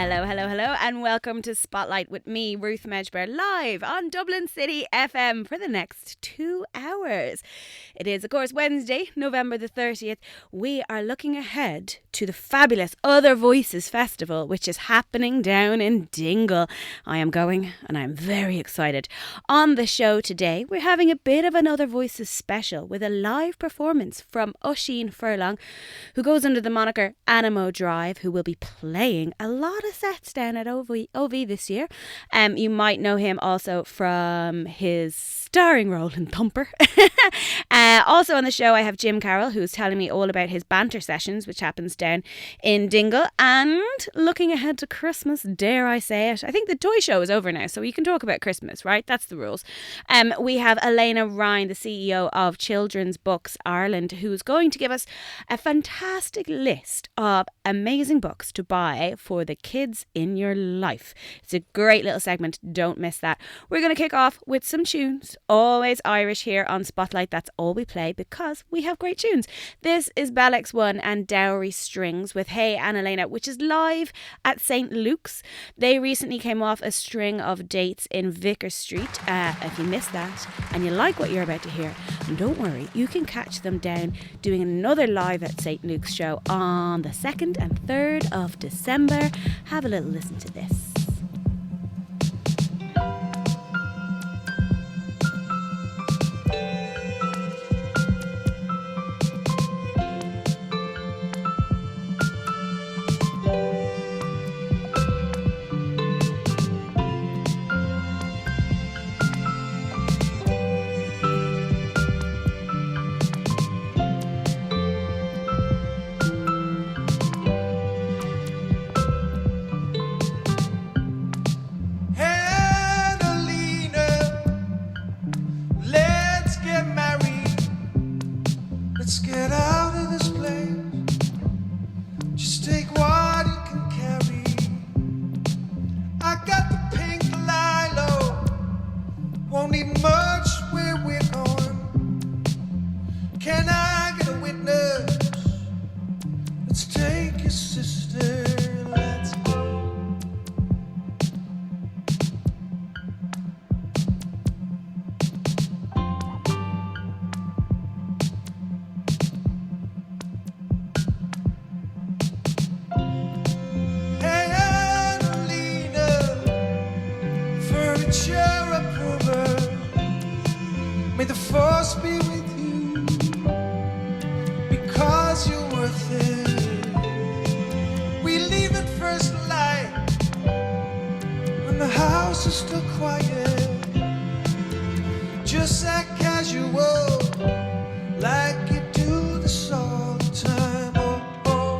Hello, hello, hello, and welcome to Spotlight with me, Ruth Medjber, live on Dublin City FM for the next 2 hours. It is, of course, Wednesday, November the 30th. We are looking ahead to the fabulous Other Voices Festival, which is happening down in Dingle. I am going, and I'm very excited. On the show today, we're having a bit of an Other Voices special with a live performance from Oisín Furlong, who goes under the moniker Anamoe Drive, who will be playing a lot of sets down at OV this year. You might know him also from his starring role in Thumper. Also on the show I have Jim Carroll, who's telling me all about his banter sessions, which happens down in Dingle. And looking ahead to Christmas, dare I say it, I think the toy show is over now, so you can talk about Christmas, right? That's the rules. We have Elaina Ryan, the CEO of Children's Books Ireland, who's going to give us a fantastic list of amazing books to buy for the kids in your life. It's a great little segment. Don't miss that. We're going to kick off with some tunes. Always Irish here on Spotlight. That's all we play because we have great tunes. This is Bell X1 and Dowry Strings with Hey Annalena, which is live at St. Luke's. They recently came off a string of dates in Vicar Street. If you missed that and you like what you're about to hear, don't worry, you can catch them down doing another live at St. Luke's show on the 2nd and 3rd of December. Have a little listen to this. May the force be with you, because you're worth it. We leave at first light, when the house is still quiet. Just act casual, like you do this all the time. Oh, oh.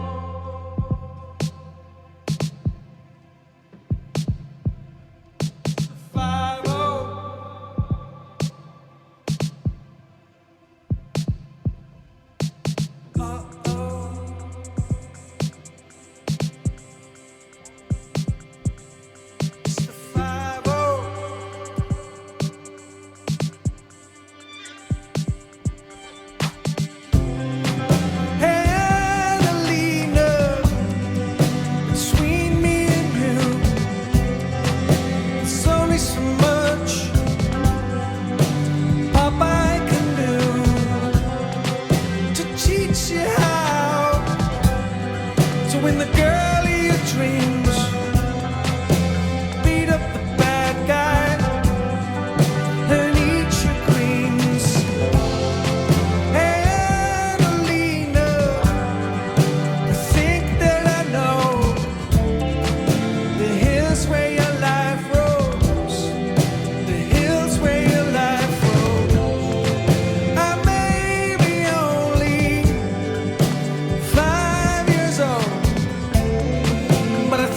But I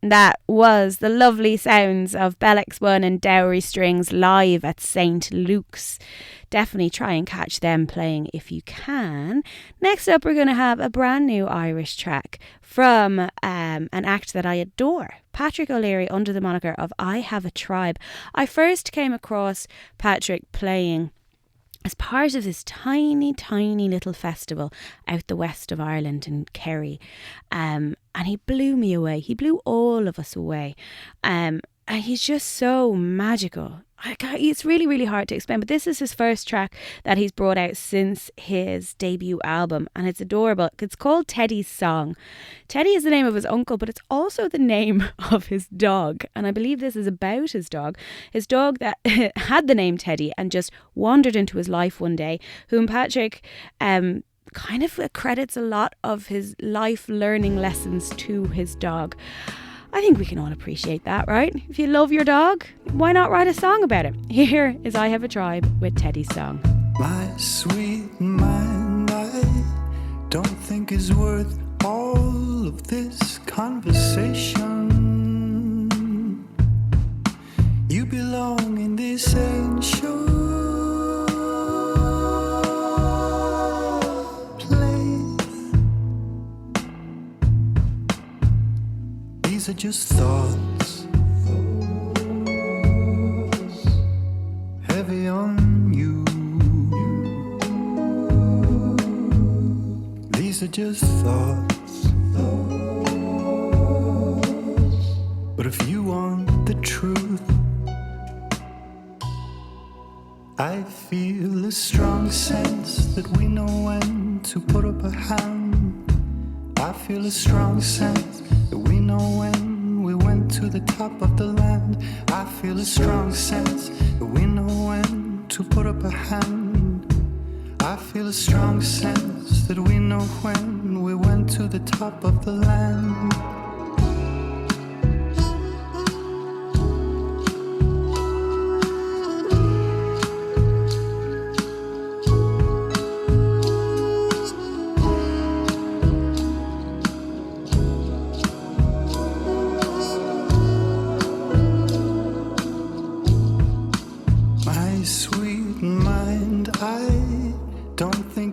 That was the lovely sounds of Bell X1 and Dowry Strings live at St. Luke's. Definitely try and catch them playing if you can. Next up, we're going to have a brand new Irish track from an act that I adore, Patrick O'Leary, under the moniker of I Have a Tribe. I first came across Patrick playing as part of this tiny, tiny little festival out the west of Ireland in Kerry. And he blew me away. He blew all of us away. And he's just so magical. It's really, really hard to explain, but this is his first track that he's brought out since his debut album, and it's adorable. It's called Teddy's Song. Teddy is the name of his uncle, but it's also the name of his dog, and I believe this is about his dog that had the name Teddy and just wandered into his life one day, whom Patrick kind of credits a lot of his life learning lessons to his dog. I think we can all appreciate that, right? If you love your dog, why not write a song about it? Here is I Have a Tribe with Teddy's Song. My sweet mind, I don't think is worth all of this conversation. You belong in this ancient these are just thoughts, heavy on you. These are just thoughts, but if you want the truth, I feel a strong sense that we know when to put up a hand. I feel a strong sense that we know when we went to the top of the land. I feel a strong sense that we know when to put up a hand. I feel a strong sense that we know when we went to the top of the land.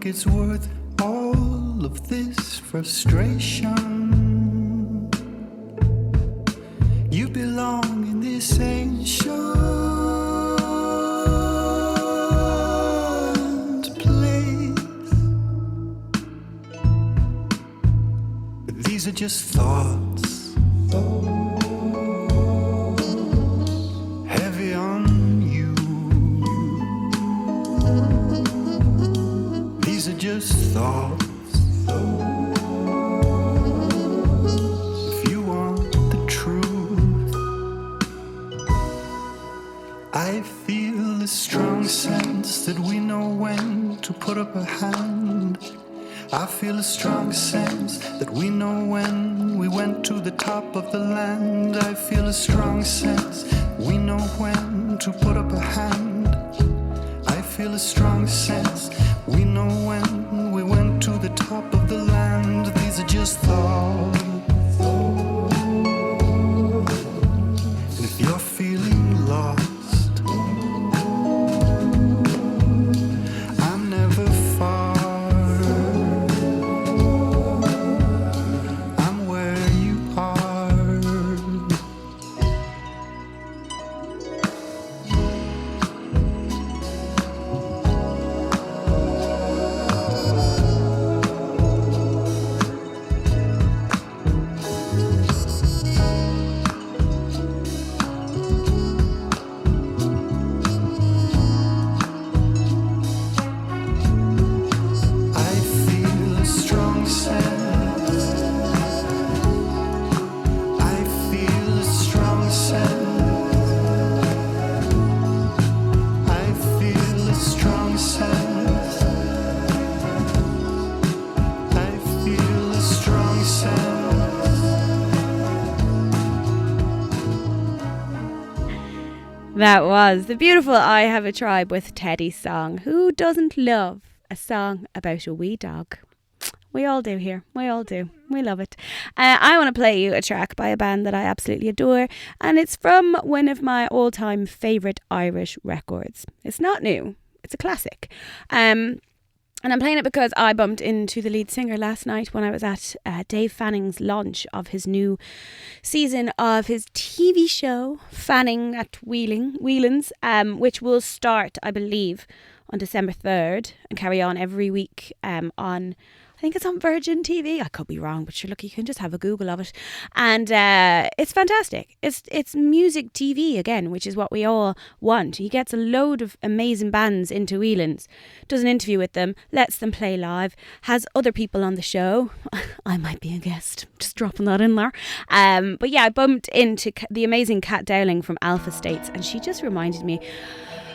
It's worth all of this frustration. You belong in this ancient place. But these are just thoughts, heavy on you. These are just thoughts. If you want the truth, I feel a strong sense that we know when to put up a hand. I feel a strong sense that we know when we went to the top of the land. I feel a strong sense we know when to put up a hand. I feel a strong sense we know when we went to the top of the land. These are just thoughts. And if you're feeling lost, I'm never far. I'm where you are. That was the beautiful I Have a Tribe with Teddy's Song. Who doesn't love a song about a wee dog? We all do here. We all do. We love it. I want to play you a track by a band that I absolutely adore, and it's from one of my all-time favourite Irish records. It's not new. It's a classic. And I'm playing it because I bumped into the lead singer last night when I was at Dave Fanning's launch of his new season of his TV show, Fanning at Whelan's, which will start, I believe, on December 3rd and carry on every week on... I think it's on Virgin TV. I could be wrong, but sure, look, you can just have a Google of it. And it's fantastic. It's music TV again, which is what we all want. He gets a load of amazing bands into Whelan's, does an interview with them, lets them play live, has other people on the show. I might be a guest, just dropping that in there. But yeah, I bumped into the amazing Kat Dowling from Alpha States, and she just reminded me...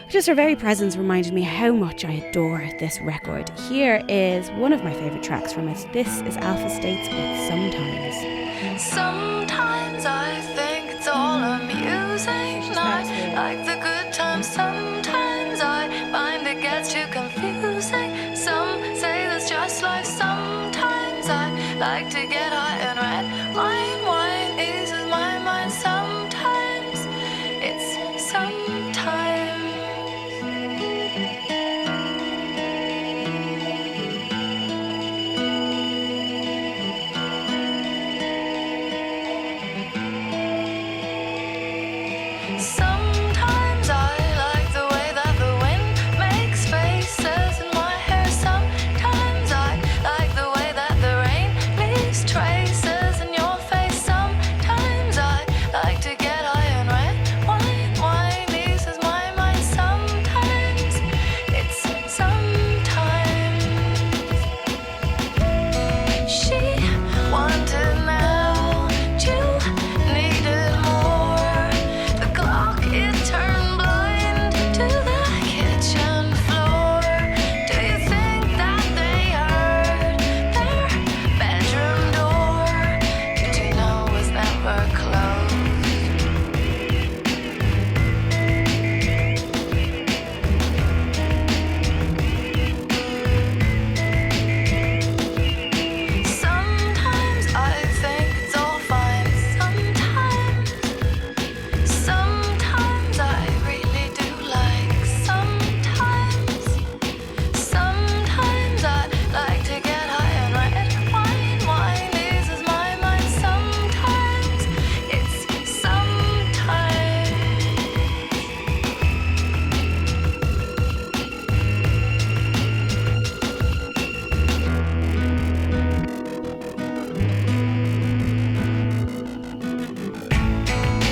Just her very presence reminded me how much I adore this record. Here is one of my favourite tracks from it. This is Alpha States with Sometimes. Sometimes I think it's all amusing. I like the good times. Sometimes I find it gets too confusing. Some say that's just life. Sometimes I like to get high and red wine. Wine eases my mind. Sometimes it's sometimes. Sometimes I like the way that the wind makes faces in my hair. Sometimes I like the way that the rain leaves traces in your face. Sometimes I like to get high and red wine. Wine eases my mind. Sometimes it's sometimes. She wanted now, you needed more. The clock, it turned blind to the kitchen floor. Do you think that they heard their bedroom door? Did you know it was never closed? Sometimes I think it's all fine. Sometimes I really do like. Sometimes I like to get high and red wine. Wine eases my mind. Sometimes it's sometimes.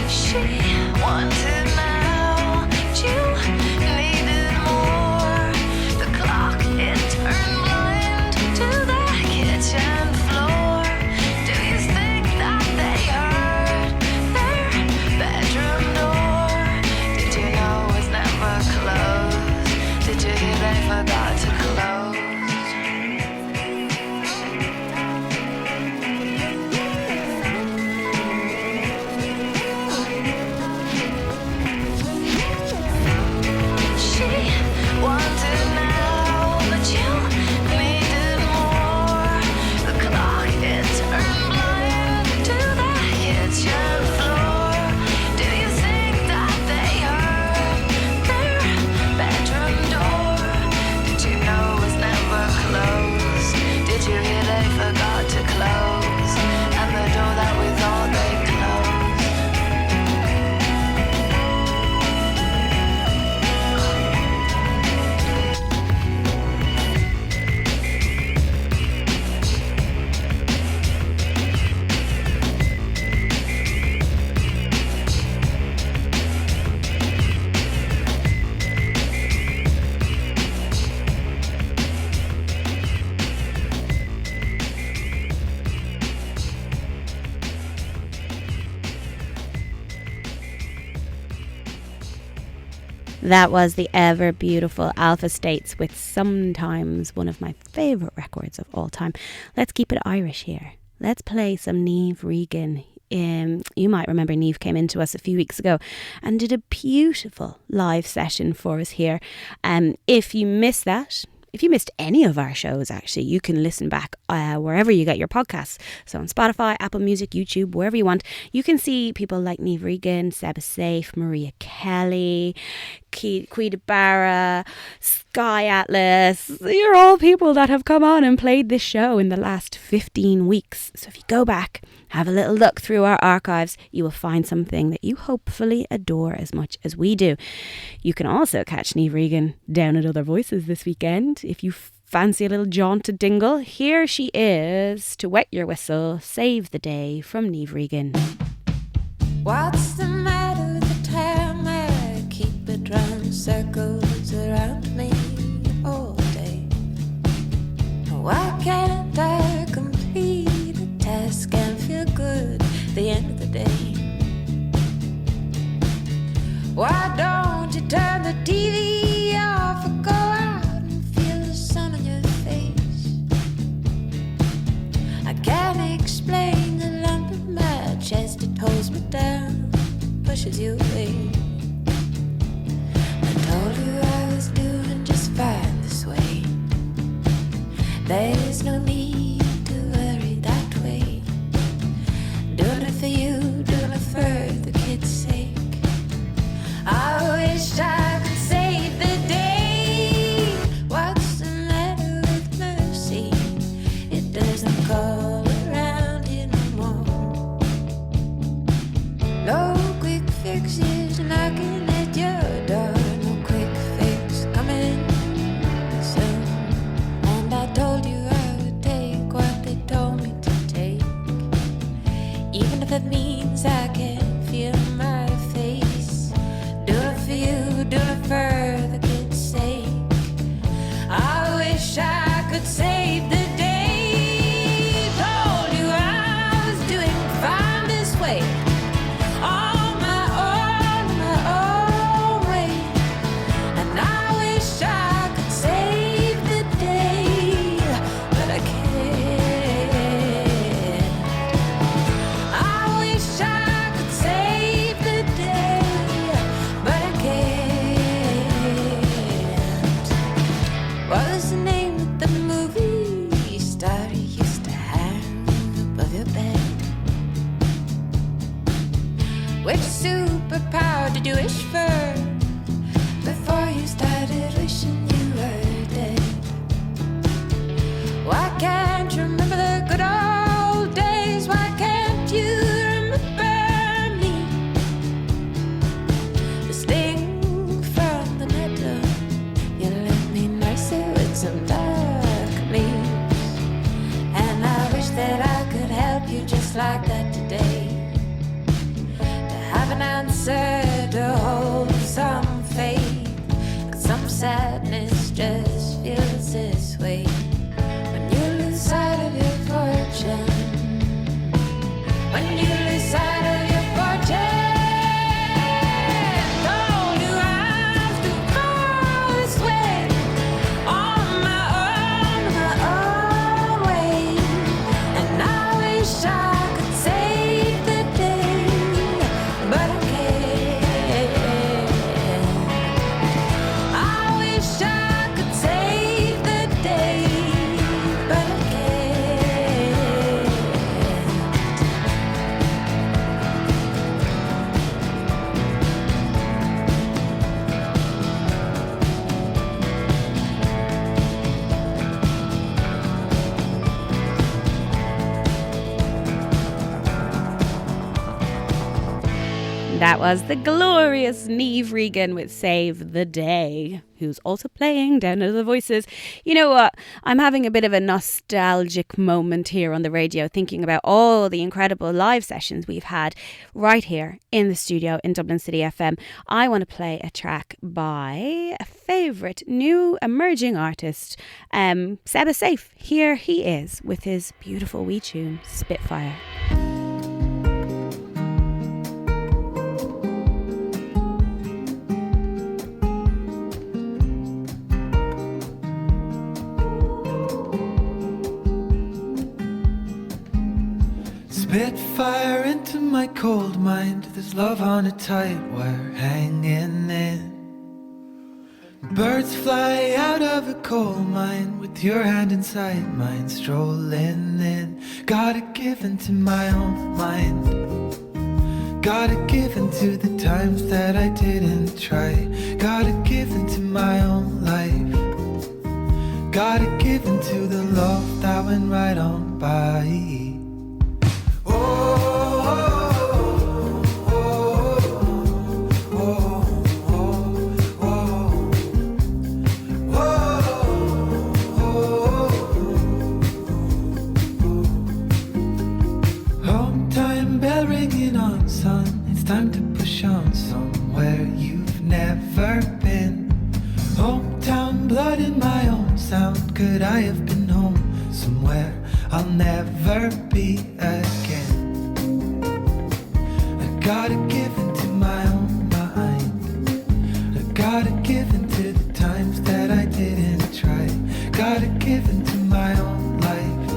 She wanted now, you needed more. The clock, it turned blind to the kitchen floor. Do you think that they heard their bedroom door? Did you know it was never closed? Did you hear they forgot to close? She wanted now, but you needed more. The clock, it turned blind to the kitchen floor. Do you think that they heard their bedroom door? Did you know it was never closed? Did you hear they forgot to close? And the door that we thought they closed. That was the ever beautiful Alpha States with Sometimes, one of my favourite records of all time. Let's keep it Irish here. Let's play some Niamh Regan. You might remember Niamh came into us a few weeks ago and did a beautiful live session for us here. If you missed that, if you missed any of our shows, actually, you can listen back wherever you get your podcasts. So on Spotify, Apple Music, YouTube, wherever you want. You can see people like Niamh Regan, Seba Safe, Maria Kelly, Quita Barra, Sky Atlas. You're all people that have come on and played this show in the last 15 weeks. So if you go back, have a little look through our archives, you will find something that you hopefully adore as much as we do. You can also catch Niamh Regan down at Other Voices this weekend. If you fancy a little jaunt to Dingle, here she is to wet your whistle, Save the Day from Niamh Regan. What's the matter with the time? I keep it round circles around me all day. Why can't I complete a task and feel good at the end of the day? Why don't you turn the TV off or go out and feel the sun on your face? I can't explain the lump in my chest. It holds me down, pushes you away. I told you I was doing just fine this way. There's no need to worry that way. Doing it for you, doing it for the kids' sake. I wish I could save the day. What's the matter with mercy? It doesn't call around here no more. No quick fixes knocking at your door. No quick fix coming soon. And I told you I would take what they told me to take, even if it means I can't feel my face. Do it for you, do it for the kids' sake. I wish I could save the day. Told you I was doing fine this way, on my own way. And I wish I could save the day, but I can't. I wish I could save the day, but I can't. What was the name of the movie star you used to have above your bed? Which superpower did you wish for before you started wishing you were dead? Why can't you remember the good old days? Why can't you remember me? The sting from the metal, you left me nicer with some dark leaves. And I wish that I could help you just like that today. To have an answer, to hold some faith. 'Cause some sadness just feels this way when you lose sight of your fortune. When you lose sight of your fortune. Told you I was too far this way, on my own way. And I wish I could save the day, but I can't. I wish I could save the day, but I can't. That was the glorious Niamh Regan with Save the Day, who's also playing down at Other Voices. You know what? I'm having a bit of a nostalgic moment here on the radio, thinking about all the incredible live sessions we've had right here in the studio in Dublin City FM. I want to play a track by a favourite new emerging artist, Seba Safe. Here he is with his beautiful wee tune, Spitfire. Spitfire into my cold mind. There's love on a tight wire hanging in. Birds fly out of a coal mine with your hand inside mine, strolling in. Gotta give into my own mind. Gotta give into the times that I didn't try. Gotta give into my own life. Gotta give into the love that went right on by. Time to push on somewhere you've never been. Hometown blood in my own sound. Could I have been home somewhere I'll never be again? I gotta give into my own mind. I gotta give into the times that I didn't try. Gotta give into my own life.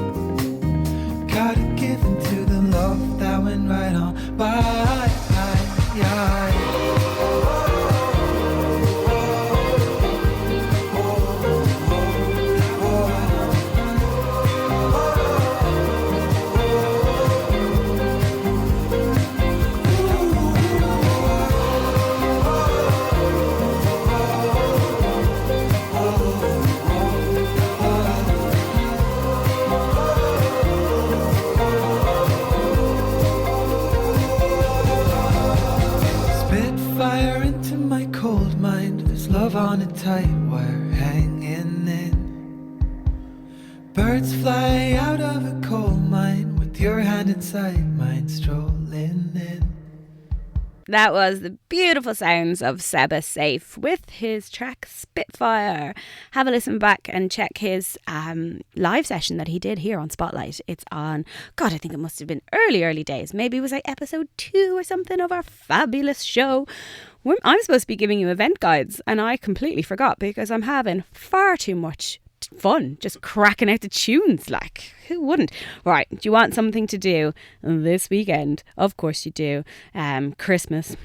Gotta give into the love that went right on by. On a tight wire hanging in. Birds fly out of a coal mine with your hand inside mine, strolling in. That was the beautiful sounds of Seba Safe with his track Spitfire. Have a listen back and check his live session that he did here on Spotlight. It's on, God, I think it must have been early days. Maybe it was like episode 2 or something of our fabulous show. I'm supposed to be giving you event guides and I completely forgot because I'm having far too much fun just cracking out the tunes. Like, who wouldn't? Right, do you want something to do this weekend? Of course you do. Christmas.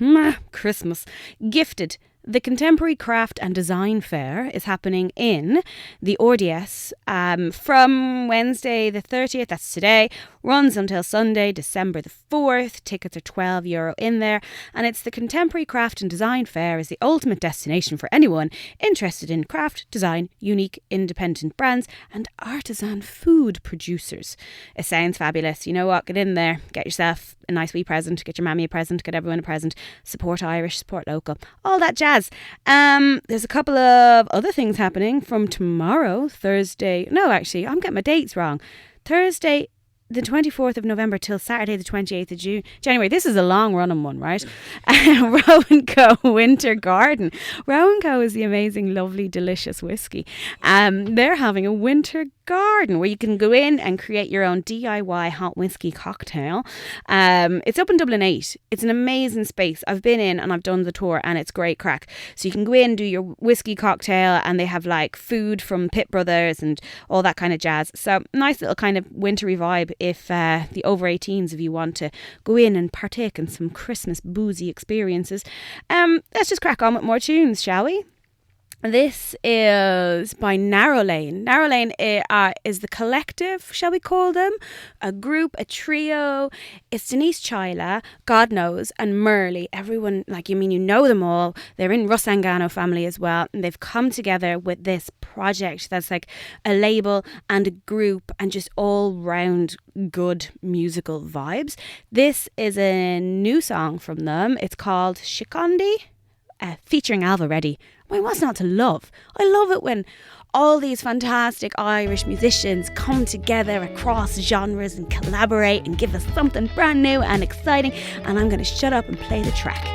Gifted. The Contemporary Craft and Design Fair is happening in the RDS from Wednesday the 30th, that's today, runs until Sunday, December the 4th. Tickets are €12 in there. And it's the Contemporary Craft and Design Fair is the ultimate destination for anyone interested in craft, design, unique, independent brands and artisan food producers. It sounds fabulous. You know what? Get in there, get yourself a nice wee present, get your mammy a present, get everyone a present, support Irish, support local, all that jazz. There's a couple of other things happening from tomorrow, Thursday. No, actually, I'm getting my dates wrong. Thursday, the 24th of November till Saturday, the 28th of January. This is a long running one, right? Rowan Co. Winter Garden. Rowan Co. is the amazing, lovely, delicious whiskey. They're having a winter garden where you can go in and create your own DIY hot whiskey cocktail. It's up in Dublin 8. It's an amazing space. I've been in and I've done the tour and it's great crack. So you can go in, do your whiskey cocktail and they have like food from Pitt Brothers and all that kind of jazz. So nice little kind of wintry vibe if the over 18s of you want to go in and partake in some Christmas boozy experiences. Let's just crack on with more tunes, shall we? This is by Narrow Lane. Narrow Lane is the collective, shall we call them? A group, a trio. It's Denise Chyla, God Knows, and Merly. Everyone, like, you know them all. They're in Rusangano family as well. And they've come together with this project that's like a label and a group and just all round good musical vibes. This is a new song from them. It's called Shikondi, featuring Alva Reddy. Why, what's not to love? I love it when all these fantastic Irish musicians come together across genres and collaborate and give us something brand new and exciting. And I'm going to shut up and play the track.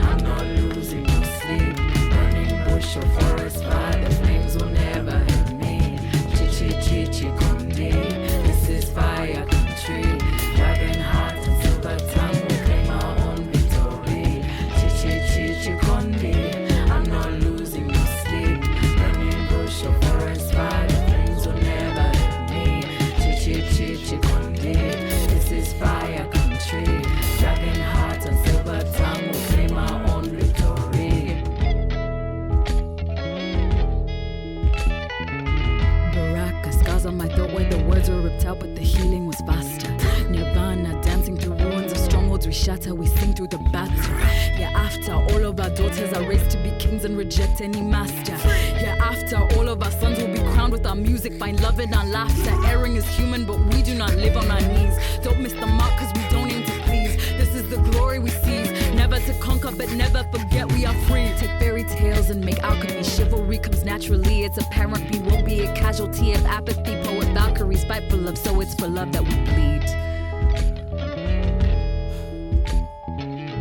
I'm not losing no sleep. Burning bush or forest fire, the flames will never hurt me. Chikondi, this is fire country. Dragon heart and silver tongue, we claim our own victory. Chikondi, I'm not losing no sleep. Burning shatter, we sing through the battle. Yeah, after all of our daughters are raised to be kings and reject any master. Yeah, after all of our sons will be crowned with our music, find love in our laughter. Erring is human, but we do not live on our knees. Don't miss the mark, cause we don't aim to please. This is the glory we seize. Never to conquer, but never forget we are free. Take fairy tales and make alchemy. Chivalry comes naturally. It's apparent we won't be a casualty of apathy. Poet Valkyries fight for love, so it's for love that we bleed.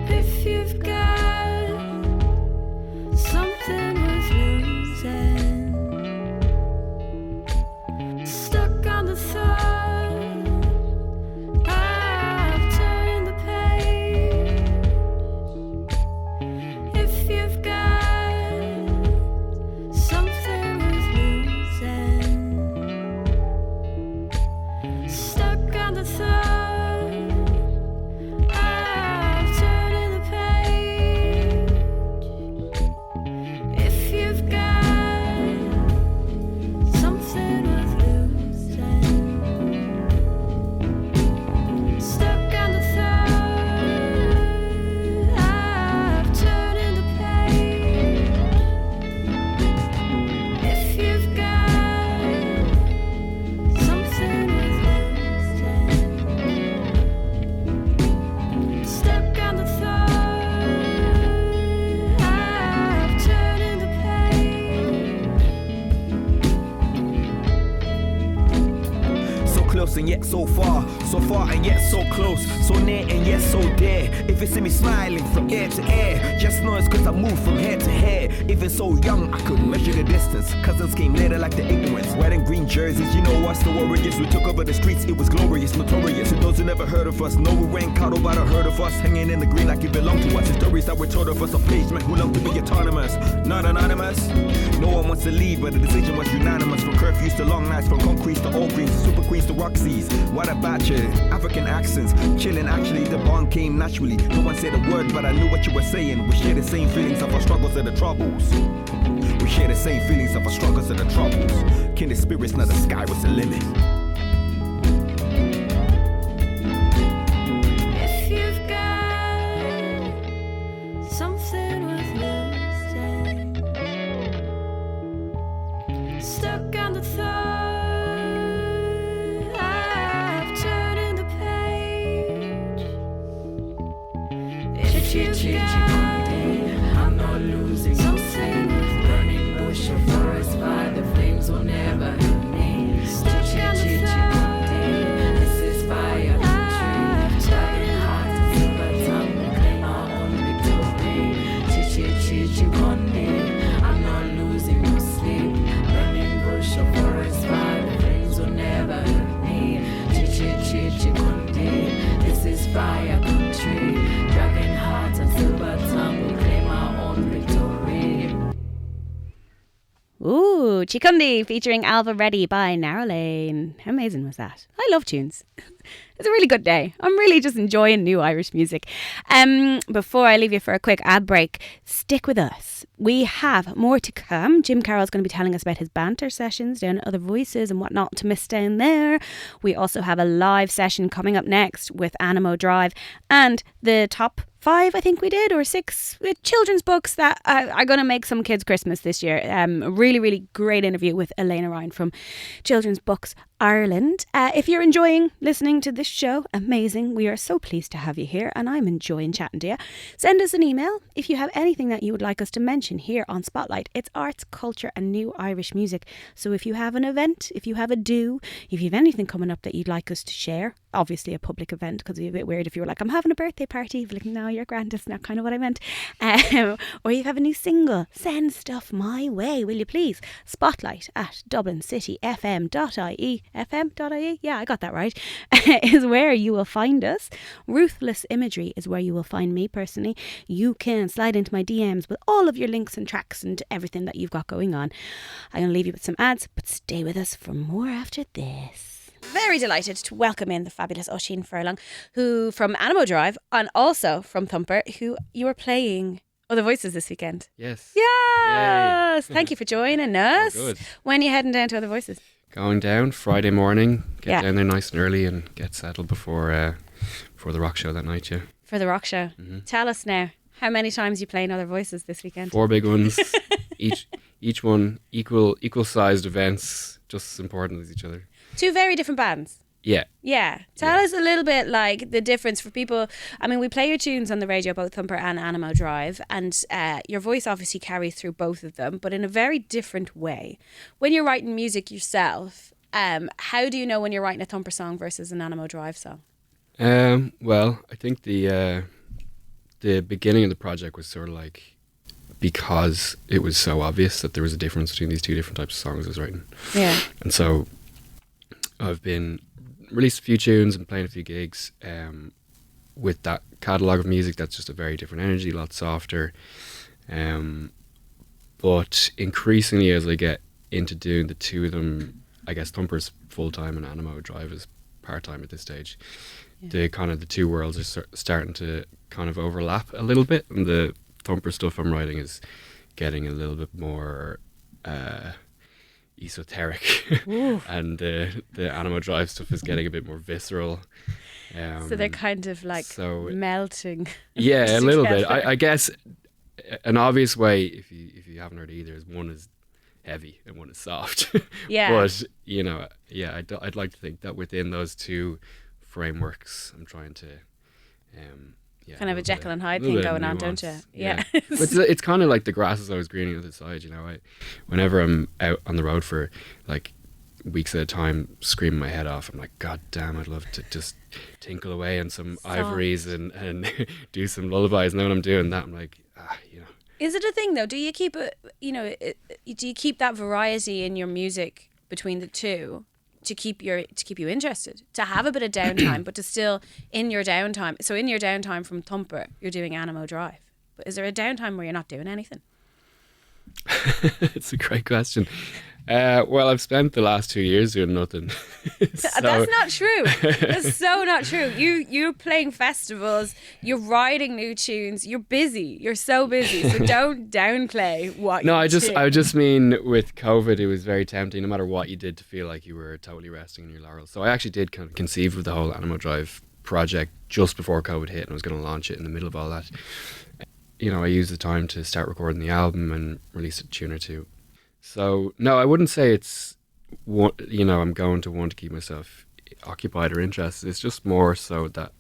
If you've got something worth losing, stuck on the thought of turning the page. If you've got something worth losing, stuck on the thought and yet so far and yet so close, so near and yet so dear. If you see me smiling from ear to ear, just know it's cause I move from head to head. Even so young, I couldn't measure the distance. Cousins came later like the ignorance. Wearing green jerseys, you know us, the warriors. We took over the streets, it was glorious, notorious. And those who never heard of us, know we weren't coddled by the herd of us. Hanging in the green like it belonged to us. The stories that were told of us, a page man who loved to be autonomous, not anonymous. No one wants to leave, but the decision was unanimous. From curfews to long nights, from concretes to all greens, super queens to Roxy's. What a batch of African accents, chilling actually, the bond came naturally. No one said a word, but I knew what you were saying. We share the same feelings of our struggles and the troubles. We share the same feelings of our struggles and the troubles. Kindred spirits, now the sky was the limit. If you've got something worth losing, stuck on the thought of turning the page. If you've got I'm not losing no sleep. Burning bush or forest fire, the flames will never hurt me. stuck on the thought This is fire country. Driving hard to silver tongue, we claim our own victory. Chichi-chichi-conde, I'm not losing no sleep. Burning bush or forest fire, the flames will never hurt me. Chichi-chichi-conde, this is fire country. Dragon heart and silver tongue, we claim our own victory. Ooh, Chikundi featuring Alva Reddy by Narrow Lane. How amazing was that? I love tunes. It's a really good day. I'm really just enjoying new Irish music. Before I leave you for a quick ad break, stick with us. We have more to come. Jim Carroll's going to be telling us about his banter sessions down at Other Voices and what not to miss down there. We also have a live session coming up next with Anamoe Drive and the top 5, I think we did, or 6 children's books that are going to make some kids' Christmas this year. A really, really great interview with Elaina Ryan from Children's Books Ireland. If you're enjoying listening to this show, amazing. We are so pleased to have you here and I'm enjoying chatting to you. Send us an email if you have anything that you would like us to mention here on Spotlight. It's arts, culture and new Irish music. So if you have an event, if you have a do, if you have anything coming up that you'd like us to share, obviously a public event, because it'd be a bit weird if you were like, I'm having a birthday party. You'd be like, no, you're grand, that's not kind of what I meant. Or you have a new single, send stuff my way, will you please? Spotlight at dublincityfm.ie. FM.ie, yeah, I got that right, is where you will find us. Ruthless Imagery is where you will find me personally. You can slide into my DMs with all of your links and tracks and everything that you've got going on. I'm going to leave you with some ads, but stay with us for more after this. Very delighted to welcome in the fabulous Oisin Furlong, who from Anamoe Drive and also from Thumper, who you are playing Other Voices this weekend. Yes. Yes! Yay. Thank you for joining us. Oh, good. When are you heading down to Other Voices? Going down Friday morning, get Yeah. down there nice and early and get settled before the rock show that night, yeah. for the rock show. Tell us now, how many times you playing Other Voices this weekend? 4 big ones, each one equal sized events, just as important as each other. 2 very different bands. Yeah. Yeah. Tell us a little bit like the difference for people. I mean, we play your tunes on the radio, both Thumper and Anamoe Drive, and your voice obviously carries through both of them, but in a very different way. When you're writing music yourself, how do you know when you're writing a Thumper song versus an Anamoe Drive song? Well, I think the beginning of the project was sort of like, because it was so obvious that there was a difference between these 2 different types of songs I was writing. Yeah. And so I've been released a few tunes and playing a few gigs with that catalogue of music that's just a very different energy, a lot softer. But increasingly as I get into doing the 2 of them, I guess Thumper's full-time and Anamoe Drive is part-time at this stage. The 2 worlds are starting to kind of overlap a little bit, and the Thumper stuff I'm writing is getting a little bit more esoteric and the Anamoe Drive stuff is getting a bit more visceral. So they're kind of like melting. Yeah, a little bit. I guess an obvious way, if you haven't heard either, is one is heavy and one is soft. Yeah. But I'd like to think that within those 2 frameworks, I'm trying to kind of a Jekyll and Hyde thing going on, don't you? Yeah. It's kind of like the grass is always greener on the other side, you know. Whenever I'm out on the road for like weeks at a time screaming my head off, I'm like, God damn, I'd love to just tinkle away on some ivories and do some lullabies. And then when I'm doing that, I'm like, you know. Is it a thing though? Do you keep do you keep that variety in your music between the 2? To keep you interested, to have a bit of downtime, but to still in your downtime. So in your downtime from Thumper, you're doing Anamoe Drive. But is there a downtime where you're not doing anything? It's a great question. Well, I've spent the last 2 years doing nothing. That's not true. That's so not true. You're playing festivals, you're writing new tunes, you're busy. You're so busy. So don't downplay what you do. I just mean with COVID, it was very tempting, no matter what you did, to feel like you were totally resting in your laurels. So I actually did kind of conceive of the whole Anamoe Drive project just before COVID hit, and I was going to launch it in the middle of all that. You know, I used the time to start recording the album and release a tune or 2. So, no, I wouldn't say it's, I'm going to want to keep myself occupied or interested. It's just more so that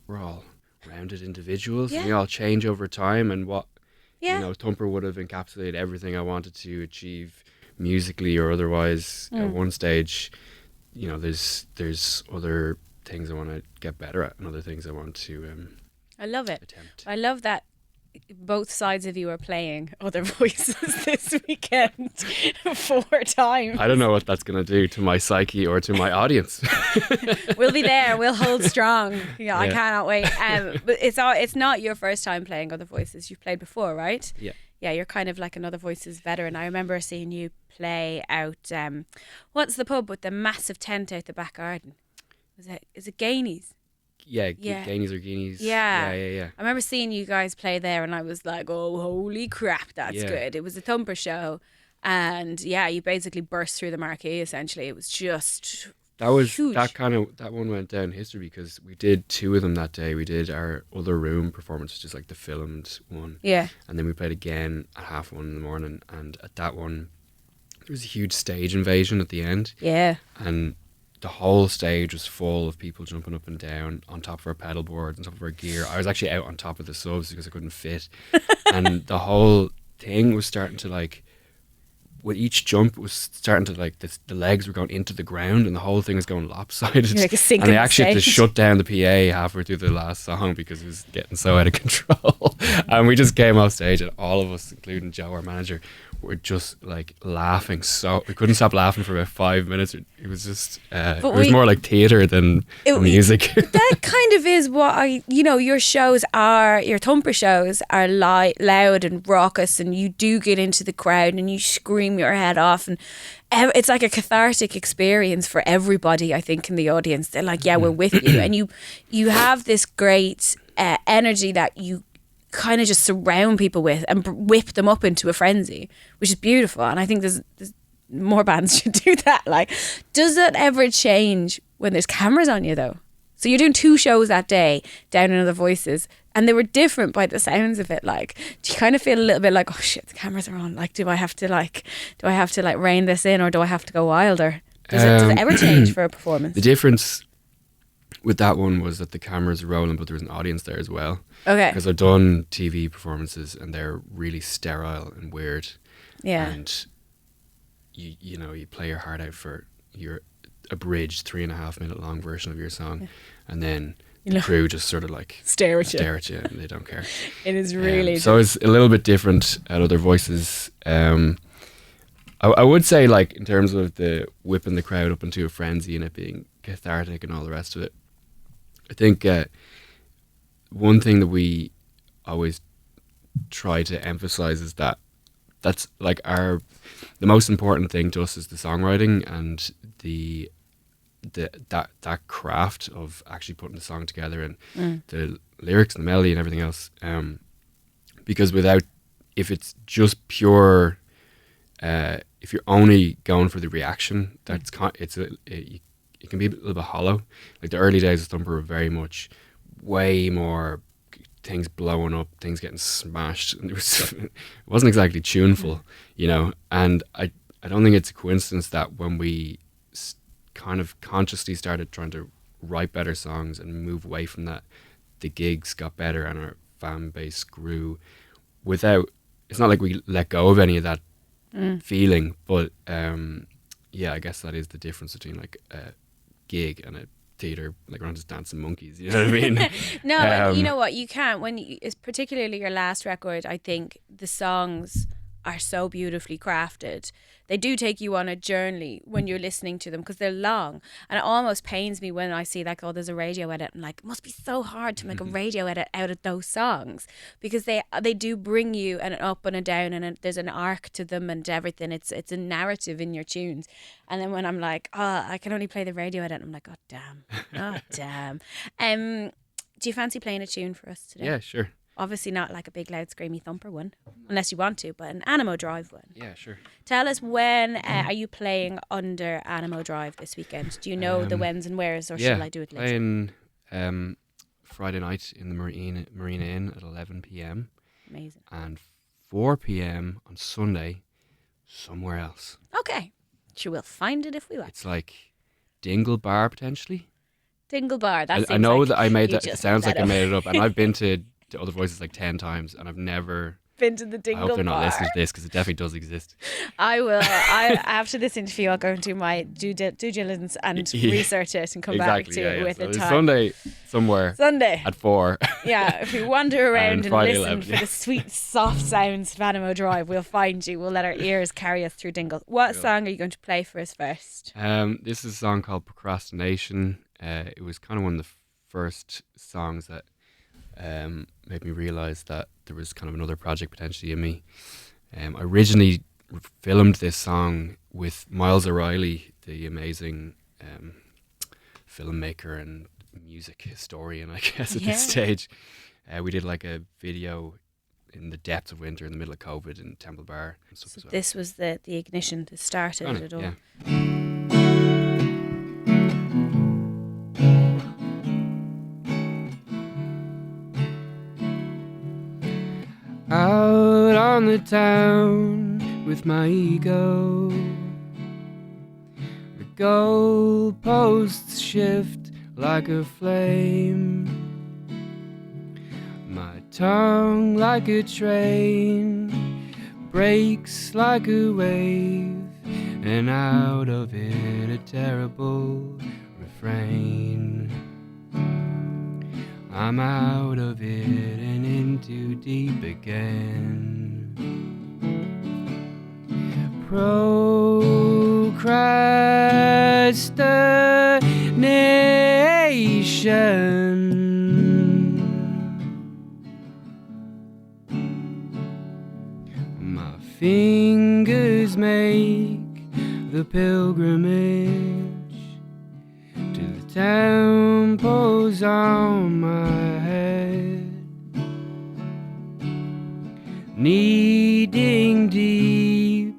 we're all rounded individuals. Yeah. And we all change over time. And Yeah. Thumper would have encapsulated everything I wanted to achieve musically or otherwise at one stage. You know, there's other things I want to get better at and other things I want to I love it. attempt. I love that both sides of you are playing Other Voices this weekend 4 times. I don't know what that's going to do to my psyche or to my audience. We'll be there. We'll hold strong. Yeah, I cannot wait. But it's not your first time playing Other Voices. You've played before, right? Yeah. Yeah, you're kind of like an Other Voices veteran. I remember seeing you play out. What's the pub with the massive tent out the back garden? Is it Gainey's? Yeah, Yeah. Gainies or Guineas. Yeah. Yeah. I remember seeing you guys play there and I was like, oh, holy crap, that's Yeah. good. It was a Thumper show. And yeah, you basically burst through the marquee, essentially. It was just huge. That one went down history because we did 2 of them that day. We did our Other Room performance, which is like the filmed one. Yeah. And then we played again at 1:30 in the morning. And at that one, there was a huge stage invasion at the end. Yeah. And the whole stage was full of people jumping up and down on top of our pedal boards, on top of our gear. I was actually out on top of the subs because I couldn't fit. And the whole thing was starting to like, with each jump, it was starting to like, the legs were going into the ground and the whole thing was going lopsided. You're like a sinking and they actually had to stage. shut down the PA halfway through the last song because it was getting so out of control. And we just came off stage and all of us, including Joe, our manager, were just like laughing. So we couldn't stop laughing for about 5 minutes. It was just, it was more like theatre than music. That kind of is what your shows are, your Thumper shows are loud and raucous, and you do get into the crowd and you scream your head off, and it's like a cathartic experience for everybody, I think, in the audience. They're like, yeah, we're with you. And you have this great energy that you kind of just surround people with and whip them up into a frenzy, which is beautiful. And I think there's more bands should do that. Like, does that ever change when there's cameras on you though? So you're doing 2 shows that day down in Other Voices, and they were different by the sounds of it. Like, do you kind of feel a little bit like, oh shit, the cameras are on? Like, do I have to rein this in, or do I have to go wilder? Does it ever change for a performance? The difference with that one was that the cameras were rolling, but there was an audience there as well. Okay. Because I've done TV performances and they're really sterile and weird. Yeah. And you know, you play your heart out for your abridged 3.5 minute long version of your song, and then the crew just sort of like stare at you and they don't care. It is really so it's a little bit different at Other Voices. I would say, like, in terms of the whipping the crowd up into a frenzy and it being cathartic and all the rest of it, I think one thing that we always try to emphasize is that that's like the most important thing to us is the songwriting and that craft of actually putting the song together and the lyrics and the melody and everything else. Because if it's just pure, if you're only going for the reaction, it can be a little bit hollow. Like the early days of Thumper were very much way more things blowing up, things getting smashed, and it wasn't exactly tuneful, you know. And I don't think it's a coincidence that when we kind of consciously started trying to write better songs and move away from that, the gigs got better and our fan base grew. It's not like we let go of any of that feeling, but I guess that is the difference between like a gig and a theatre. Like, we're not just dancing monkeys, you know what I mean? No, but you know what, you can't, it's particularly your last record, I think the songs are so beautifully crafted. They do take you on a journey when you're listening to them because they're long, and it almost pains me when I see like, oh, there's a radio edit. I'm like, it must be so hard to make a radio edit out of those songs, because they do bring you an up and a down, and there's an arc to them and everything. It's a narrative in your tunes. And then when I'm like, oh, I can only play the radio edit, I'm like, oh damn. Do you fancy playing a tune for us today? Yeah, sure. Obviously not like a big loud screamy thumper one, unless you want to, but an Anamoe Drive one. Yeah, sure. Tell us, when are you playing under Anamoe Drive this weekend? Do you know the whens and wheres, or shall I do it later? Playing Friday night in the Marina Inn at 11 p.m. Amazing. And 4 p.m. on Sunday somewhere else. Okay. Sure, we'll find it if we want. It's like Dingle Bar, potentially. Dingle Bar, I know that I made that. It sounds like I made it up. And I've been to Other Voices like 10 times, and I've never been to the Dingle Bar. I hope they're not Bar. listening to this, because it definitely does exist. I will. After this interview, I'll go and do my due diligence and research it and come back to it with so a time. Sunday somewhere. Sunday at 4. Yeah, if we wander around and Friday listen 11, for the sweet, soft sounds of Anamoe Drive, we'll find you. We'll let our ears carry us through Dingle. What song are you going to play for us first? This is a song called Procrastination. It was kind of one of the first songs that made me realise that there was kind of another project potentially in me. I originally filmed this song with Miles O'Reilly, the amazing filmmaker and music historian, I guess, at this stage. We did like a video in the depths of winter in the middle of COVID in Temple Bar. And stuff as well. This was the ignition that started it all. Yeah. Out on the town with my ego, the goalposts shift like a flame, my tongue like a train breaks like a wave, and out of it a terrible refrain. I'm out of it and into deep again. Procrastination. My fingers make the pilgrimage to the temples on my head, needing deep,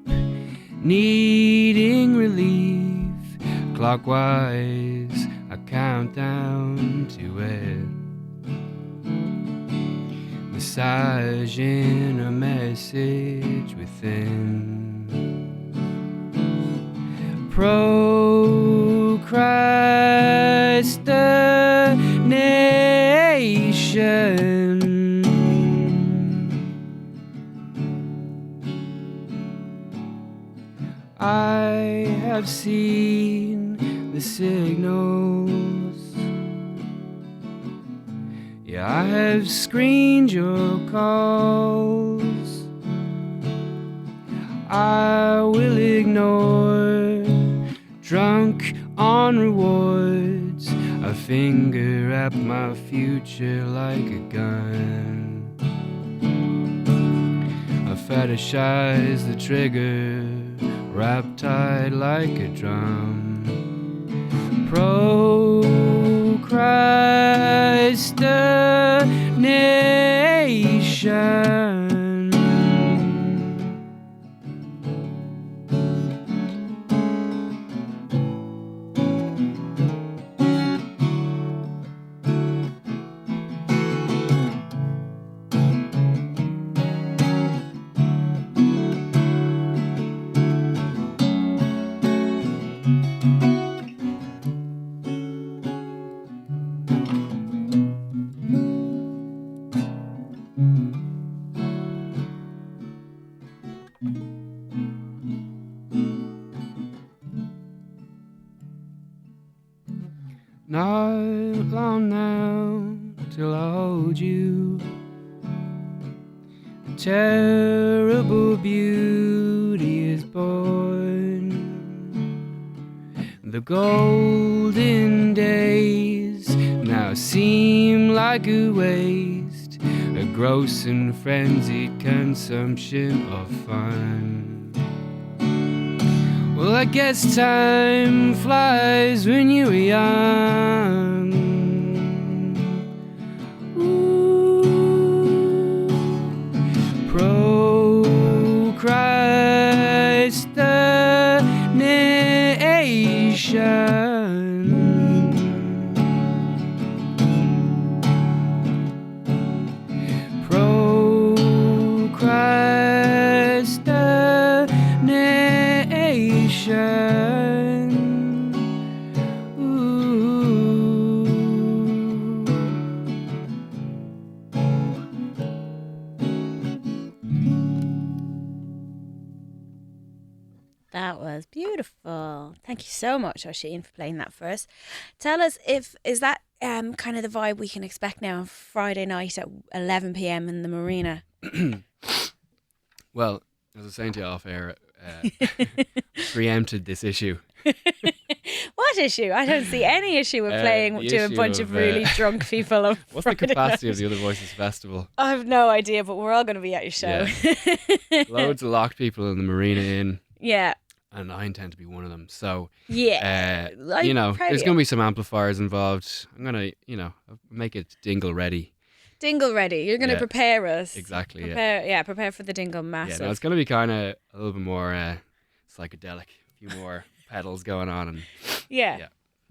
needing relief. Clockwise I count countdown to it. Massaging a message within. Procrastination. I have seen the signals. Yeah, I have screened your calls. I will ignore, drunk on rewards. A finger at my future like a gun. I fetishize the trigger, wrapped tight like a drum. Procrastination. Not long now till I hold you. A terrible beauty is born. The golden days now seem like a waste, a gross and frenzied consumption of fun. Well, I guess time flies when you were young. Ooh. Procrastination. Ooh. That was beautiful. Thank you so much, Oisin, for playing that for us. Tell us, is that kind of the vibe we can expect now on Friday night at 11 p.m. in the Marina? Well, as I was saying to you off air, preempted this issue. What issue? I don't see any issue with playing the to a issue bunch of of, really drunk people on What's the Friday capacity night. of the Other Voices Festival? I have no idea, but we're all going to be at your show. Loads of locked people in the Marina Inn, Yeah. and I intend to be one of them. So, Yeah. I'm you know, proud of there's you. going to be some amplifiers involved. I'm going to, make it dingle ready. Dingle ready. You're going to Yeah. prepare us. Exactly, Prepare for the dingle massive. Yeah, no, it's going to be kind of a little bit more psychedelic. A few more pedals going on, and Yeah.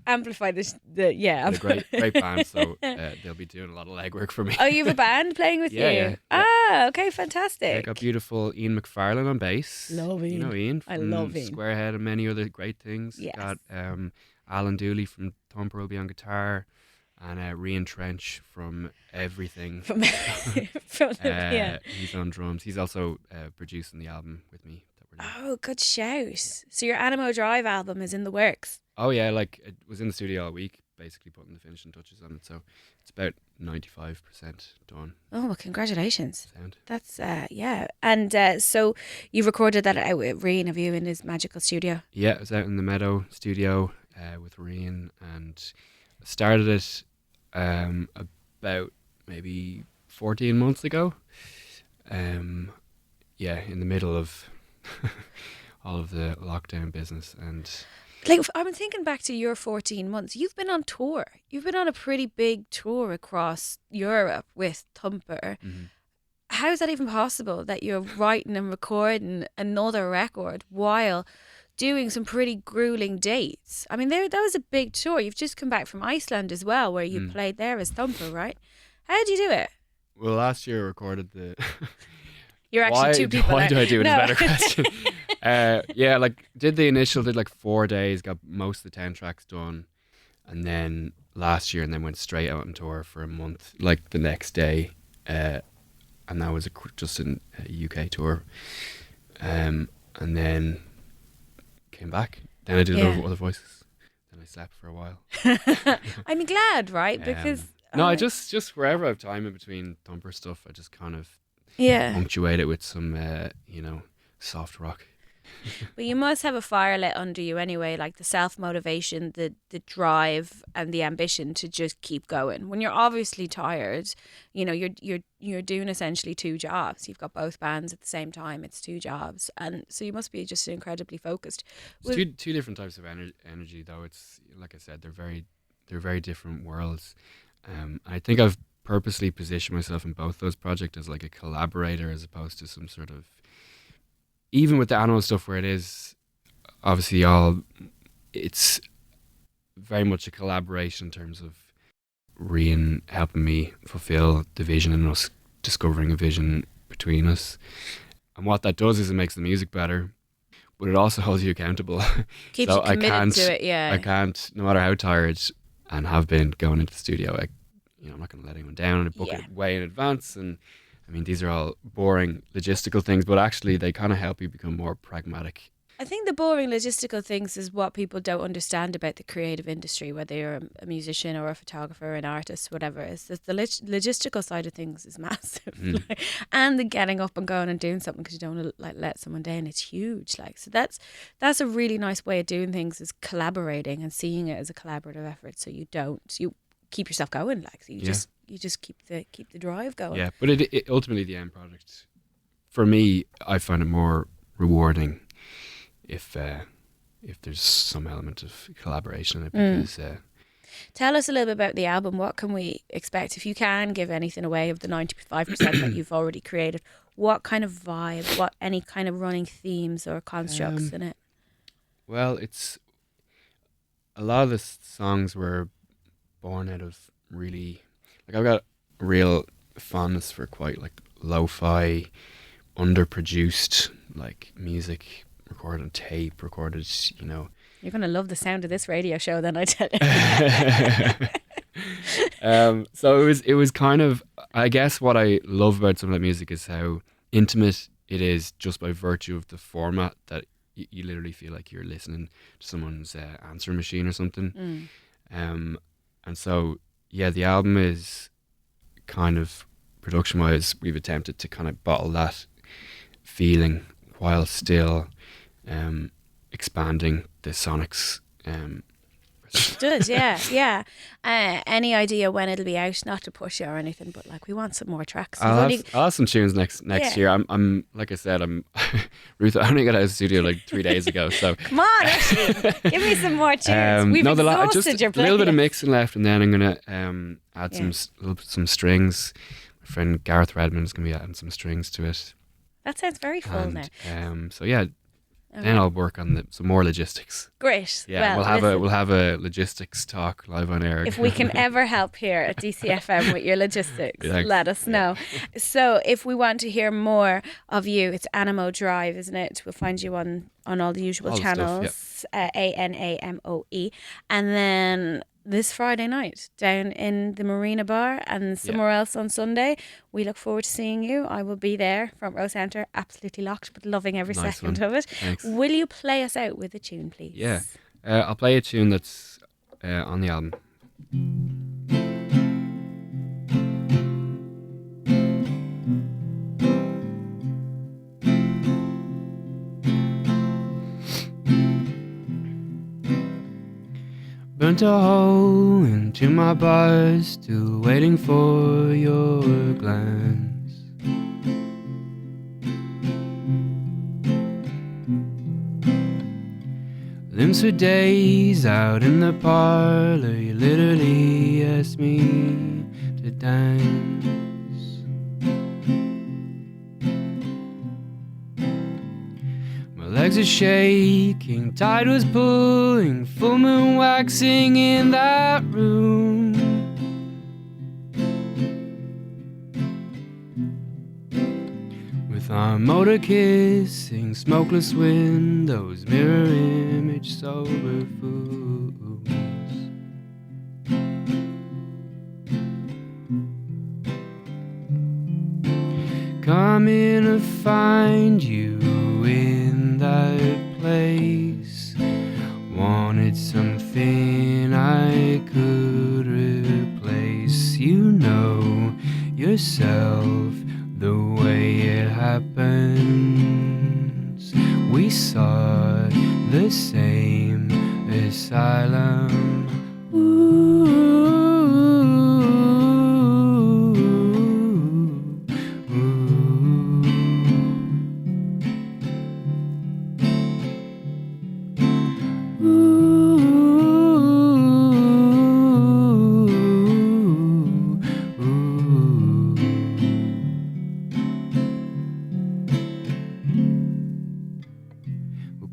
Amplify this. a great band. So they'll be doing a lot of legwork for me. Oh, you have a band playing with Yeah, you? yeah. Ah, okay, fantastic. I got beautiful Ian McFarlane on bass. Love You Ian. know Ian I from love Ian. Squarehead and many other great things. Yes. Got Alan Dooley from Thumper will be on guitar, and Rian Trench from Everything. From yeah. He's on drums. He's also producing the album with me that we're doing. Oh, good shout. So your Anamoe Drive album is in the works. Oh yeah, like it was in the studio all week, basically putting the finishing touches on it. So it's about 95% done. Oh, well, congratulations. Sound. That's, yeah. And so you've recorded that out with Rian, have you, in his magical studio? Yeah, I was out in the Meadow studio with Rian, and started it about maybe 14 months ago. Yeah, in the middle of all of the lockdown business. And Like, I've been thinking back to your 14 months. You've been on tour. You've been on a pretty big tour across Europe with Thumper. How is that even possible that you're writing and recording another record while doing some pretty grueling dates. I mean, that was a big tour. You've just come back from Iceland as well, where you played there as Thumper, right? How did you do it? Well, last year I recorded the. You're actually two people. Why there. do I do it? No. Is a better question. Yeah, like did like 4 days, got most of the 10 tracks done, and then last year, and then went straight out on tour for a month, like the next day, and that was just a UK tour, and then came back. Then I did a lot of other voices. Then I slept for a while. I'm glad, right? Because no, I just wherever I have time in between Thumper stuff, I just kind of yeah. punctuate it with some, soft rock. But you must have a fire lit under you anyway, like the self-motivation, the drive and the ambition to just keep going. When you're obviously tired, you're doing essentially 2 jobs. You've got both bands at the same time. It's 2 jobs. And so you must be just incredibly focused. It's two different types of energy though. It's like I said, they're very different worlds. I think I've purposely positioned myself in both those projects as like a collaborator as opposed to some sort of, even with the Anamoe stuff where it is obviously it's very much a collaboration in terms of Rian helping me fulfill the vision and us discovering a vision between us. And what that does is it makes the music better, but it also holds you accountable. Keeps So you committed to it, yeah. I can't, no matter how tired and have been going into the studio, I'm not going to let anyone down and book it way in advance. And I mean, these are all boring logistical things, but actually they kind of help you become more pragmatic. I think the boring logistical things is what people don't understand about the creative industry, whether you're a musician or a photographer or an artist, whatever. Is that the logistical side of things is massive, and the getting up and going and doing something because you don't want to let someone down. It's huge, so that's a really nice way of doing things, is collaborating and seeing it as a collaborative effort. So you keep yourself going, so you just keep the drive going. Yeah, but it ultimately the end product, for me, I find it more rewarding if there's some element of collaboration in it, because Tell us a little bit about the album. What can we expect, if you can give anything away of the 95% that you've already created? What kind of vibe, what any kind of running themes or constructs in it? Well, it's a lot of the songs were born out of really, like, I've got a real fondness for quite like lo-fi, underproduced like music, recorded on tape, recorded, You're going to love the sound of this radio show then, I tell you. So it was kind of, I guess what I love about some of that music is how intimate it is, just by virtue of the format, that you literally feel like you're listening to someone's answering machine or something. And so, yeah, the album is kind of, production-wise, we've attempted to kind of bottle that feeling while still expanding the sonics. It does, yeah. Any idea when it'll be out? Not to push you or anything, but we want some more tracks. I'll have some tunes next year. I'm like I said, Ruth. I only got out of the studio like 3 days ago. So come on, Ashley, give me some more tunes. We've exhausted just your a little bit of playlist. mixing left, and then I'm gonna add some strings. My friend Gareth Redmond's gonna be adding some strings to it. That sounds very full now. So yeah. Then I'll work on some more logistics. Great. Yeah, well, we'll have a logistics talk live on air. If we can ever help here at DCFM with your logistics, let us know. So if we want to hear more of you, it's Anamoe Drive, isn't it? We'll find you on all the usual channels. Stuff, Anamoe. And then this Friday night down in the Marina Bar and somewhere else on Sunday. We look forward to seeing you. I will be there, front row centre, absolutely locked, but loving every second of it. Thanks. Will you play us out with a tune, please? Yeah. I'll play a tune that's on the album. Burnt a hole into my bars, still waiting for your glance. Limbs for days out in the parlor, you literally asked me to dance. My legs flags are shaking, tide was pulling, full moon waxing in that room. With our motor kissing, smokeless windows, mirror image, sober fools. Coming to find you in that place. Wanted something I could replace. You know yourself the way it happens. We sought the same asylum.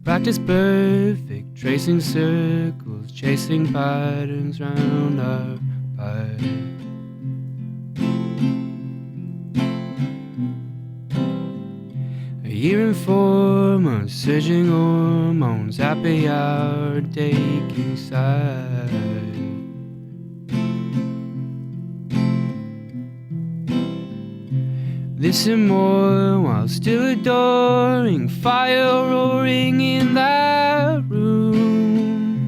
Practice perfect, tracing circles, chasing patterns round our pipe. A year and 4 months, surging hormones, happy hour, taking side. This and more while still adoring, fire roaring in that room.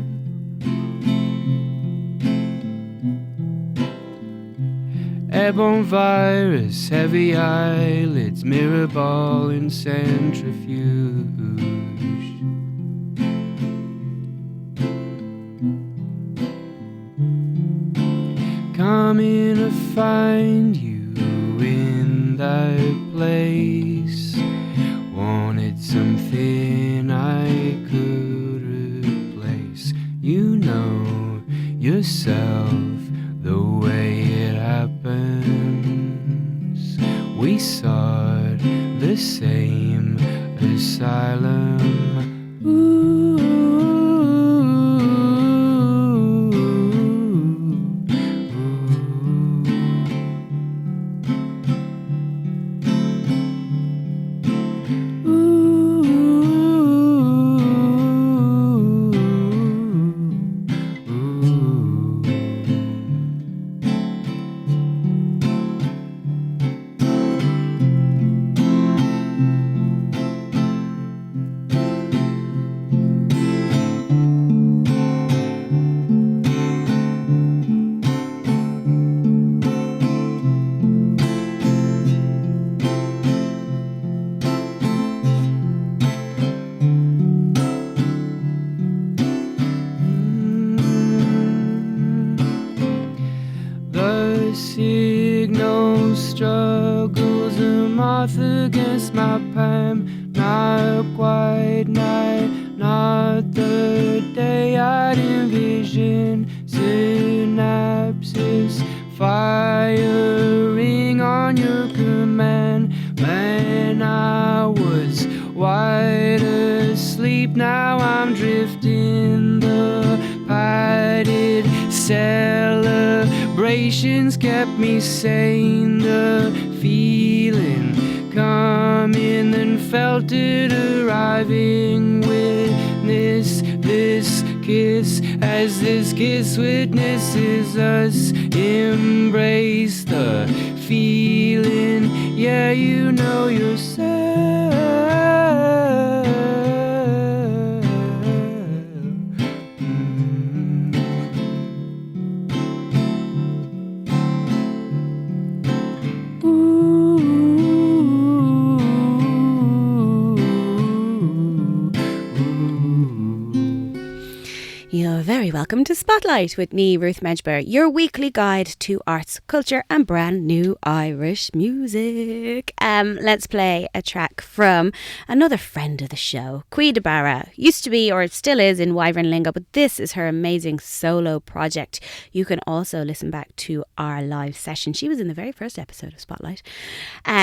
Airborne virus, heavy eyelids, mirror ball in centrifuge. Coming to find you in that place. Wanted something I could replace. You know yourself the way it happens. We sought the same asylum. Ooh. Signal struggles a moth against my palm. Not quite night, not the day I'd envision. Synapses firing on your command. Man, I was wide asleep, now I'm drifting. The padded celebrations kept me sane. The feeling coming, then felt it arriving. Witness this kiss as this kiss witnesses us. Embrace the feeling, yeah, you know yourself. You're very Welcome to Spotlight with me, Ruth Medjber, your weekly guide to arts, culture and brand new Irish music. Let's play a track from another friend of the show, Cui Barra. Used to be, or still is, in Wyvern Lingo, but this is her amazing solo project. You can also listen back to our live session. She was in the very first episode of Spotlight.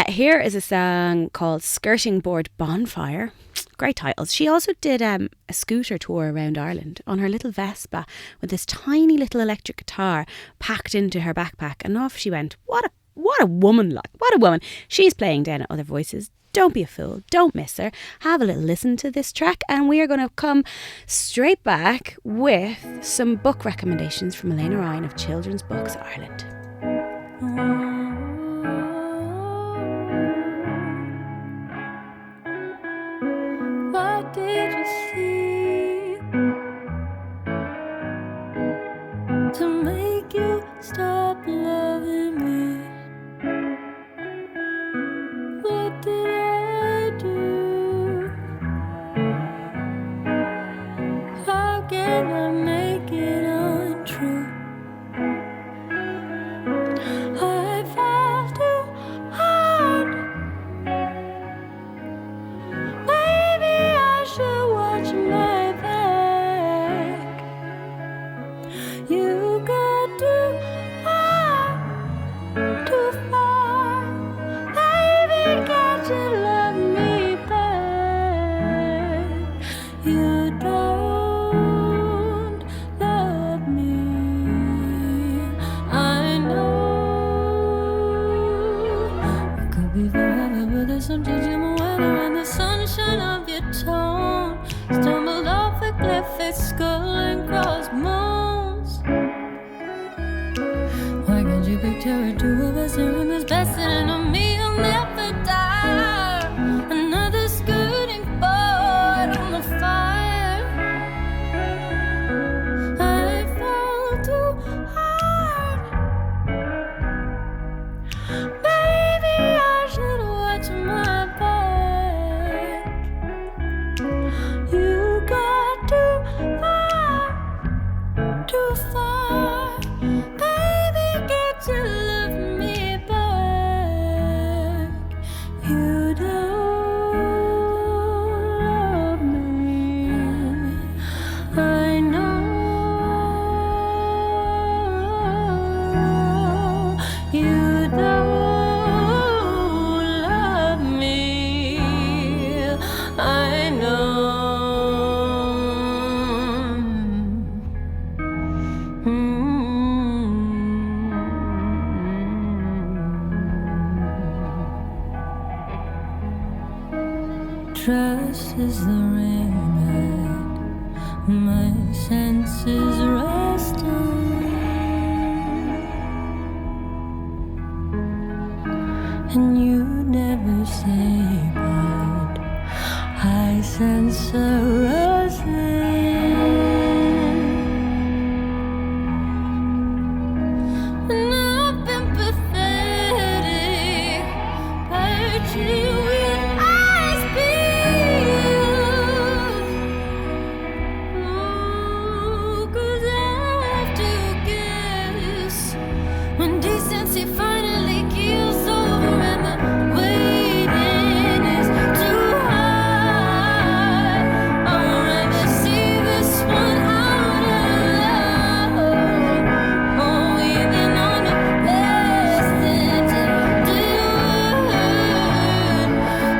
Here is a song called Skirting Board Bonfire. Great titles. She also did a scooter tour around Ireland on her little Vespa with this tiny little electric guitar packed into her backpack, and off she went. What a woman, like. What a woman. She's playing down at Other Voices. Don't be a fool. Don't miss her. Have a little listen to this track, and we are going to come straight back with some book recommendations from Elaina Ryan of Children's Books Ireland. What did you see to make you stop loving me? What did I do? How can I make it untrue? I fell too hard. Maybe I should watch my back. You got too far. Baby, can't you love me back? You don't love me. I know it could be forever, but there's some change in the weather and the sunshine of your tone. Stumbled off a cliff, its skull and crossbones. Why can't you picture it two of us here in this best and of me? You'll never die. Another scooting board on the fire. I fall too hard. Baby, I should watch my back. You got too far. Baby, can't you love me back? You don't love me. I know you don't love me. I know. Trust is the ring that my senses rest in, and you never say, but I sense a rosin. And I've been pathetic, but you with eyes peeled. Ooh, 'cause I have to guess when decency finally keels over and the waiting is too high. I would rather see this one out alone. Oh, even on the best thing to do it.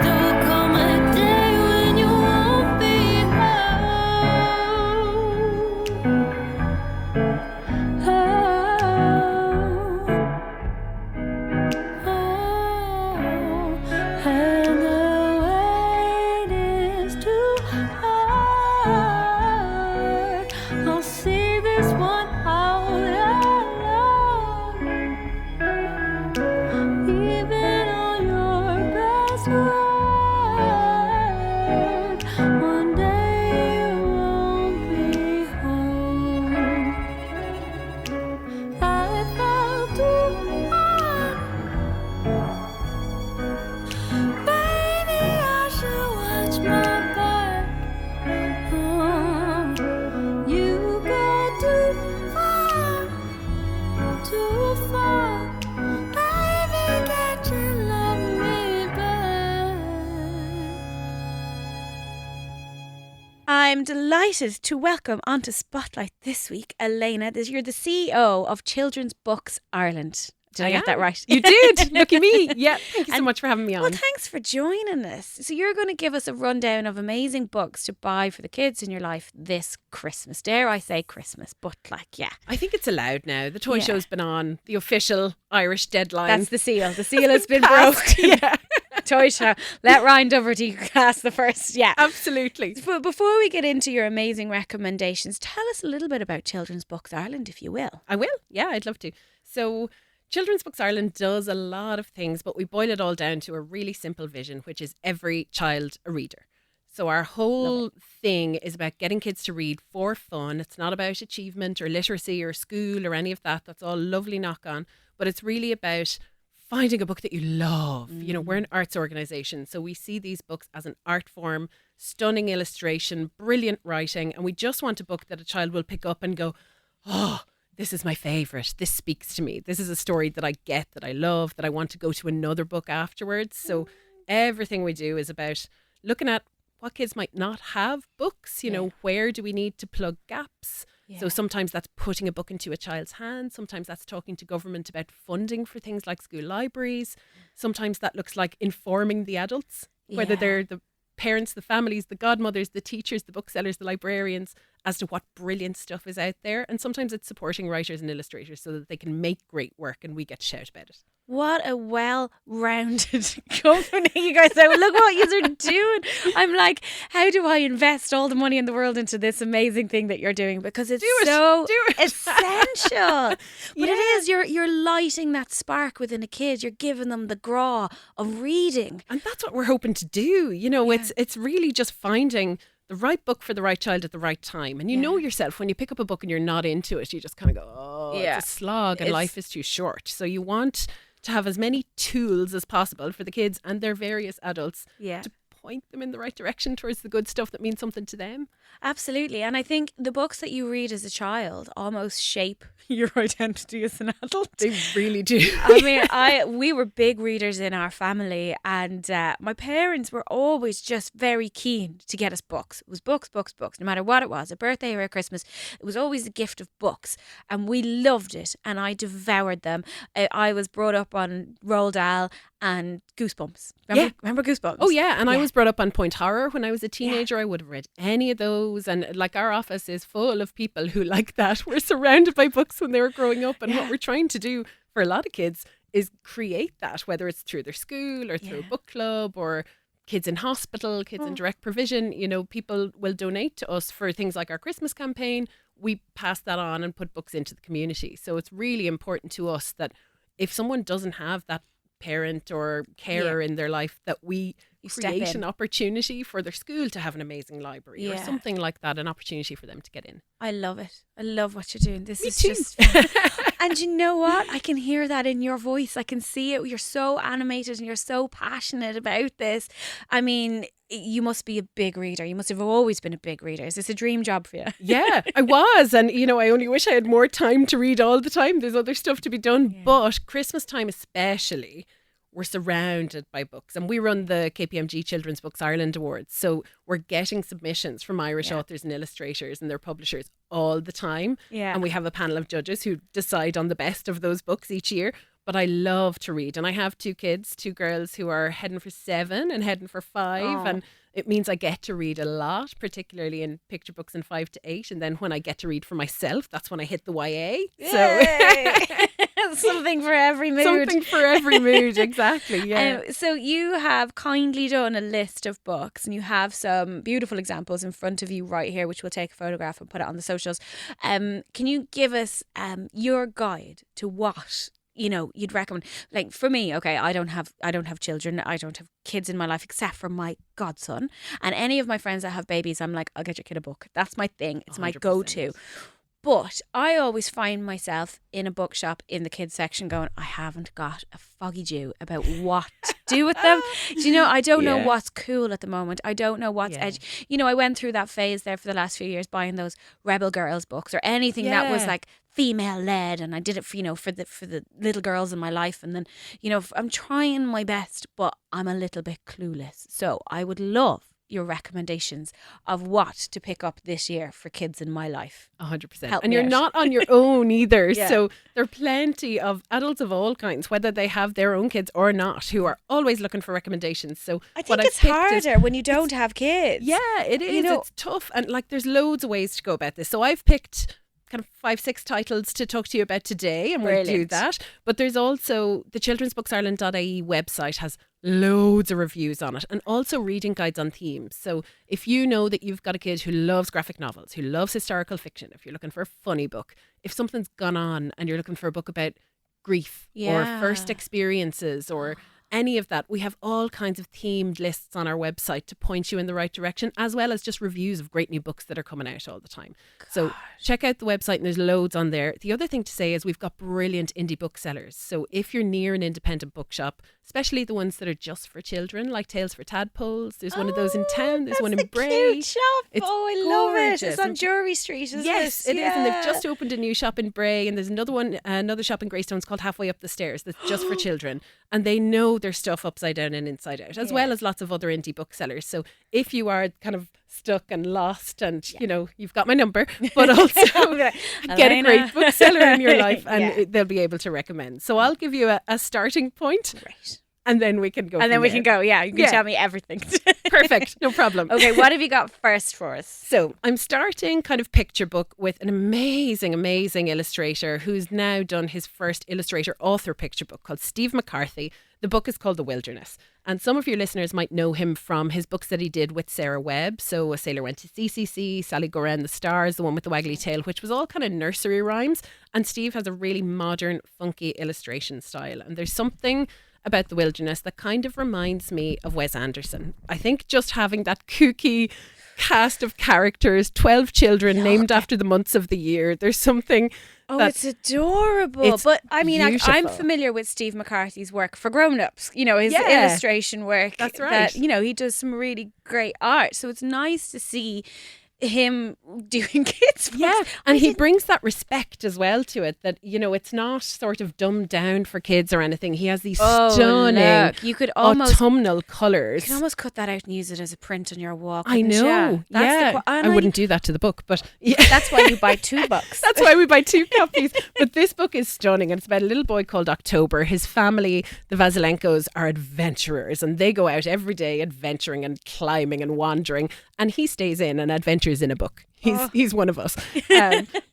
There will come a day when you won't be and the wait is too hard. I'll see this one out alone. Even on your best word, one day you won't be home. I fell too hard. Baby, I should watch my back. You got too I'm delighted to welcome onto Spotlight this week, Elaina. You're the CEO of Children's Books Ireland. Did I get that right? You did. Lucky me. Yeah. Thank you so much for having me on. Well, thanks for joining us. So you're going to give us a rundown of amazing books to buy for the kids in your life this Christmas. Dare I say Christmas, but yeah. I think it's allowed now. The toy show's been on. The official Irish deadline. That's the seal. The seal has been broken. Yeah. Toy show. Let Ryan Doherty cast the first. Yeah. Absolutely. But before we get into your amazing recommendations, tell us a little bit about Children's Books Ireland, if you will. I will. Yeah, I'd love to. So Children's Books Ireland does a lot of things, but we boil it all down to a really simple vision, which is every child a reader. So our whole thing is about getting kids to read for fun. It's not about achievement or literacy or school or any of that. That's all lovely knock on. But it's really about finding a book that you love. You know, we're an arts organisation, so we see these books as an art form, stunning illustration, brilliant writing, and we just want a book that a child will pick up and go, oh, this is my favourite. This speaks to me. This is a story that I get, that I love, that I want to go to another book afterwards. So everything we do is about looking at what kids might not have books, you know, where do we need to plug gaps? Yeah. So sometimes that's putting a book into a child's hand. Sometimes that's talking to government about funding for things like school libraries. Sometimes that looks like informing the adults, whether they're the parents, the families, the godmothers, the teachers, the booksellers, the librarians, as to what brilliant stuff is out there. And sometimes it's supporting writers and illustrators so that they can make great work and we get to shout about it. What a well-rounded company you guys are. Look what you are doing. I'm like, how do I invest all the money in the world into this amazing thing that you're doing? Because it's so essential. But it is, you're lighting that spark within a kid. You're giving them the graw of reading. And that's what we're hoping to do. You know, it's really just finding the right book for the right child at the right time. And you know yourself, when you pick up a book and you're not into it, you just kind of go, oh, it's a slog and life is too short. So you want to have as many tools as possible for the kids and their various adults to point them in the right direction towards the good stuff that means something to them. Absolutely. And I think the books that you read as a child almost shape your identity as an adult. They really do. I mean, we were big readers in our family, and my parents were always just very keen to get us books. It was books, no matter what it was, a birthday or a Christmas. It was always a gift of books, and we loved it, and I devoured them. I was brought up on Roald Dahl and Goosebumps. Remember Goosebumps? Oh yeah, and I was brought up on Point Horror when I was a teenager. I would have read any of those, and like our office is full of people who like that. We're surrounded by books when they were growing up, and what we're trying to do for a lot of kids is create that, whether it's through their school or through a book club or kids in hospital, kids in direct provision. You know, people will donate to us for things like our Christmas campaign. We pass that on and put books into the community. So it's really important to us that if someone doesn't have that parent or carer in their life, that we create an opportunity for their school to have an amazing library or something like that, an opportunity for them to get in. I love it. I love what you're doing. This Me is too. just and you know what? I can hear that in your voice. I can see it. You're so animated and you're so passionate about this. I mean, you must be a big reader. You must have always been a big reader. Is this a dream job for you? Yeah, I was. And, you know, I only wish I had more time to read all the time. There's other stuff to be done. Yeah. But Christmas time especially, we're surrounded by books, and we run the KPMG Children's Books Ireland Awards. So we're getting submissions from Irish authors and illustrators and their publishers all the time. Yeah. And we have a panel of judges who decide on the best of those books each year. But I love to read, and I have two kids, two girls who are heading for 7 and heading for 5. And it means I get to read a lot, particularly in picture books in 5 to 8. And then when I get to read for myself, that's when I hit the YA. Yay! So something for every mood. Something for every mood, exactly. Yeah. So you have kindly done a list of books, and you have some beautiful examples in front of you right here, which we'll take a photograph and put it on the socials. Can you give us your guide to what you'd recommend? Like for me, okay, I don't have children. I don't have kids in my life except for my godson. And any of my friends that have babies, I'm like, I'll get your kid a book. That's my thing. It's 100%. My go-to. But I always find myself in a bookshop in the kids section going, I haven't got a foggy dew about what to do with them. Do you know, I don't know what's cool at the moment. I don't know what's edgy. You know, I went through that phase there for the last few years buying those Rebel Girls books or anything that was like female led, and I did it for, for the little girls in my life. And then, I'm trying my best, but I'm a little bit clueless. So I would love your recommendations of what to pick up this year for kids in my life. 100%. Help And me you're out. not on your own either. Yeah. So there are plenty of adults of all kinds, whether they have their own kids or not, who are always looking for recommendations. So I what think I've it's picked is- harder when you don't have kids. Yeah, it is. You know- It's tough. And like there's loads of ways to go about this. So I've picked kind of 5-6 titles to talk to you about today, and we'll do Brilliant. that. But there's also the childrensbooksireland.ie website has loads of reviews on it, and also reading guides on themes. So if you know that you've got a kid who loves graphic novels, who loves historical fiction, if you're looking for a funny book, if something's gone on and you're looking for a book about grief or Yeah. first experiences or any of that, we have all kinds of themed lists on our website to point you in the right direction, as well as just reviews of great new books that are coming out all the time. So check out the website, and there's loads on there. The other thing to say is we've got brilliant indie booksellers. So if you're near an independent bookshop, especially the ones that are just for children, like Tales for Tadpoles, there's one of those in town, there's one in Bray. Cute shop. It's I love it. gorgeous. It's on And- Jury Street, isn't Yes, it? it is. And they've just opened a new shop in Bray, and there's another one, another shop in Greystones called Halfway Up the Stairs that's just for children. And they know their stuff upside down and inside out, as well as lots of other indie booksellers. So if you are kind of stuck and lost and, you know, you've got my number, but also get a Elaina. great bookseller in your life and Yeah. they'll be able to recommend. So I'll give you a starting point, Great. and then we can go And then from we there. can go. Yeah, you can Yeah. tell me everything. Perfect, no problem. Okay, what have you got first for us? So I'm starting kind of picture book with an amazing, amazing illustrator who's now done his first illustrator author picture book called Steve McCarthy. The book is called The Wilderness. And some of your listeners might know him from his books that he did with Sarah Webb. So A Sailor Went to CCC, Sally Go Round the Stars, the one with the waggly tail, which was all kind of nursery rhymes. And Steve has a really modern, funky illustration style. And there's something about The Wilderness that kind of reminds me of Wes Anderson. I think just having that kooky cast of characters, 12 children named after the months of the year. There's something Oh, that it's adorable. it's But I mean, I'm beautiful. familiar with Steve McCarthy's work for grown-ups. You know, his Yeah. illustration work. That's right. That, you know, he does some really great art. So it's nice to see him doing kids' books. Yeah, and he brings that respect as well to it, that, you know, it's not sort of dumbed down for kids or anything. He has these stunning look, you could almost autumnal colours. You can almost cut that out and use it as a print on your wall. I couldn't know. you? That's Yeah, the, I wouldn't do that to the book, but yeah. That's why you buy 2 books. That's why we buy 2 copies. But this book is stunning, and it's about a little boy called October. His family, the Vasilenkos, are adventurers, and they go out every day adventuring and climbing and wandering, and he stays in and adventures in a book. He's one of us.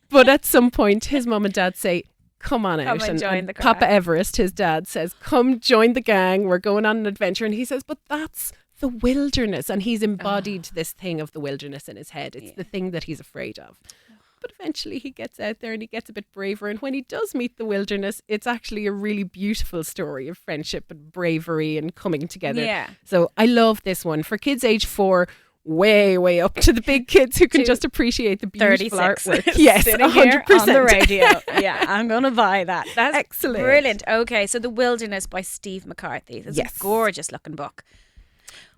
But at some point, his mum and dad say, come on out. and join the Papa crowd. Everest, his dad, says, come join the gang. We're going on an adventure. And he says, but that's the wilderness. And he's embodied this thing of the wilderness in his head. It's the thing that he's afraid of. But eventually he gets out there and he gets a bit braver. And when he does meet the wilderness, it's actually a really beautiful story of friendship and bravery and coming together. Yeah. So I love this one. For kids age 4, way up to the big kids who can just appreciate the beautiful 36. artwork. Yes, Sitting 100%. here on the radio. Yeah, I'm going to buy that. That's Excellent. brilliant. Okay, so The Wilderness by Steve McCarthy. It's Yes. a gorgeous looking book.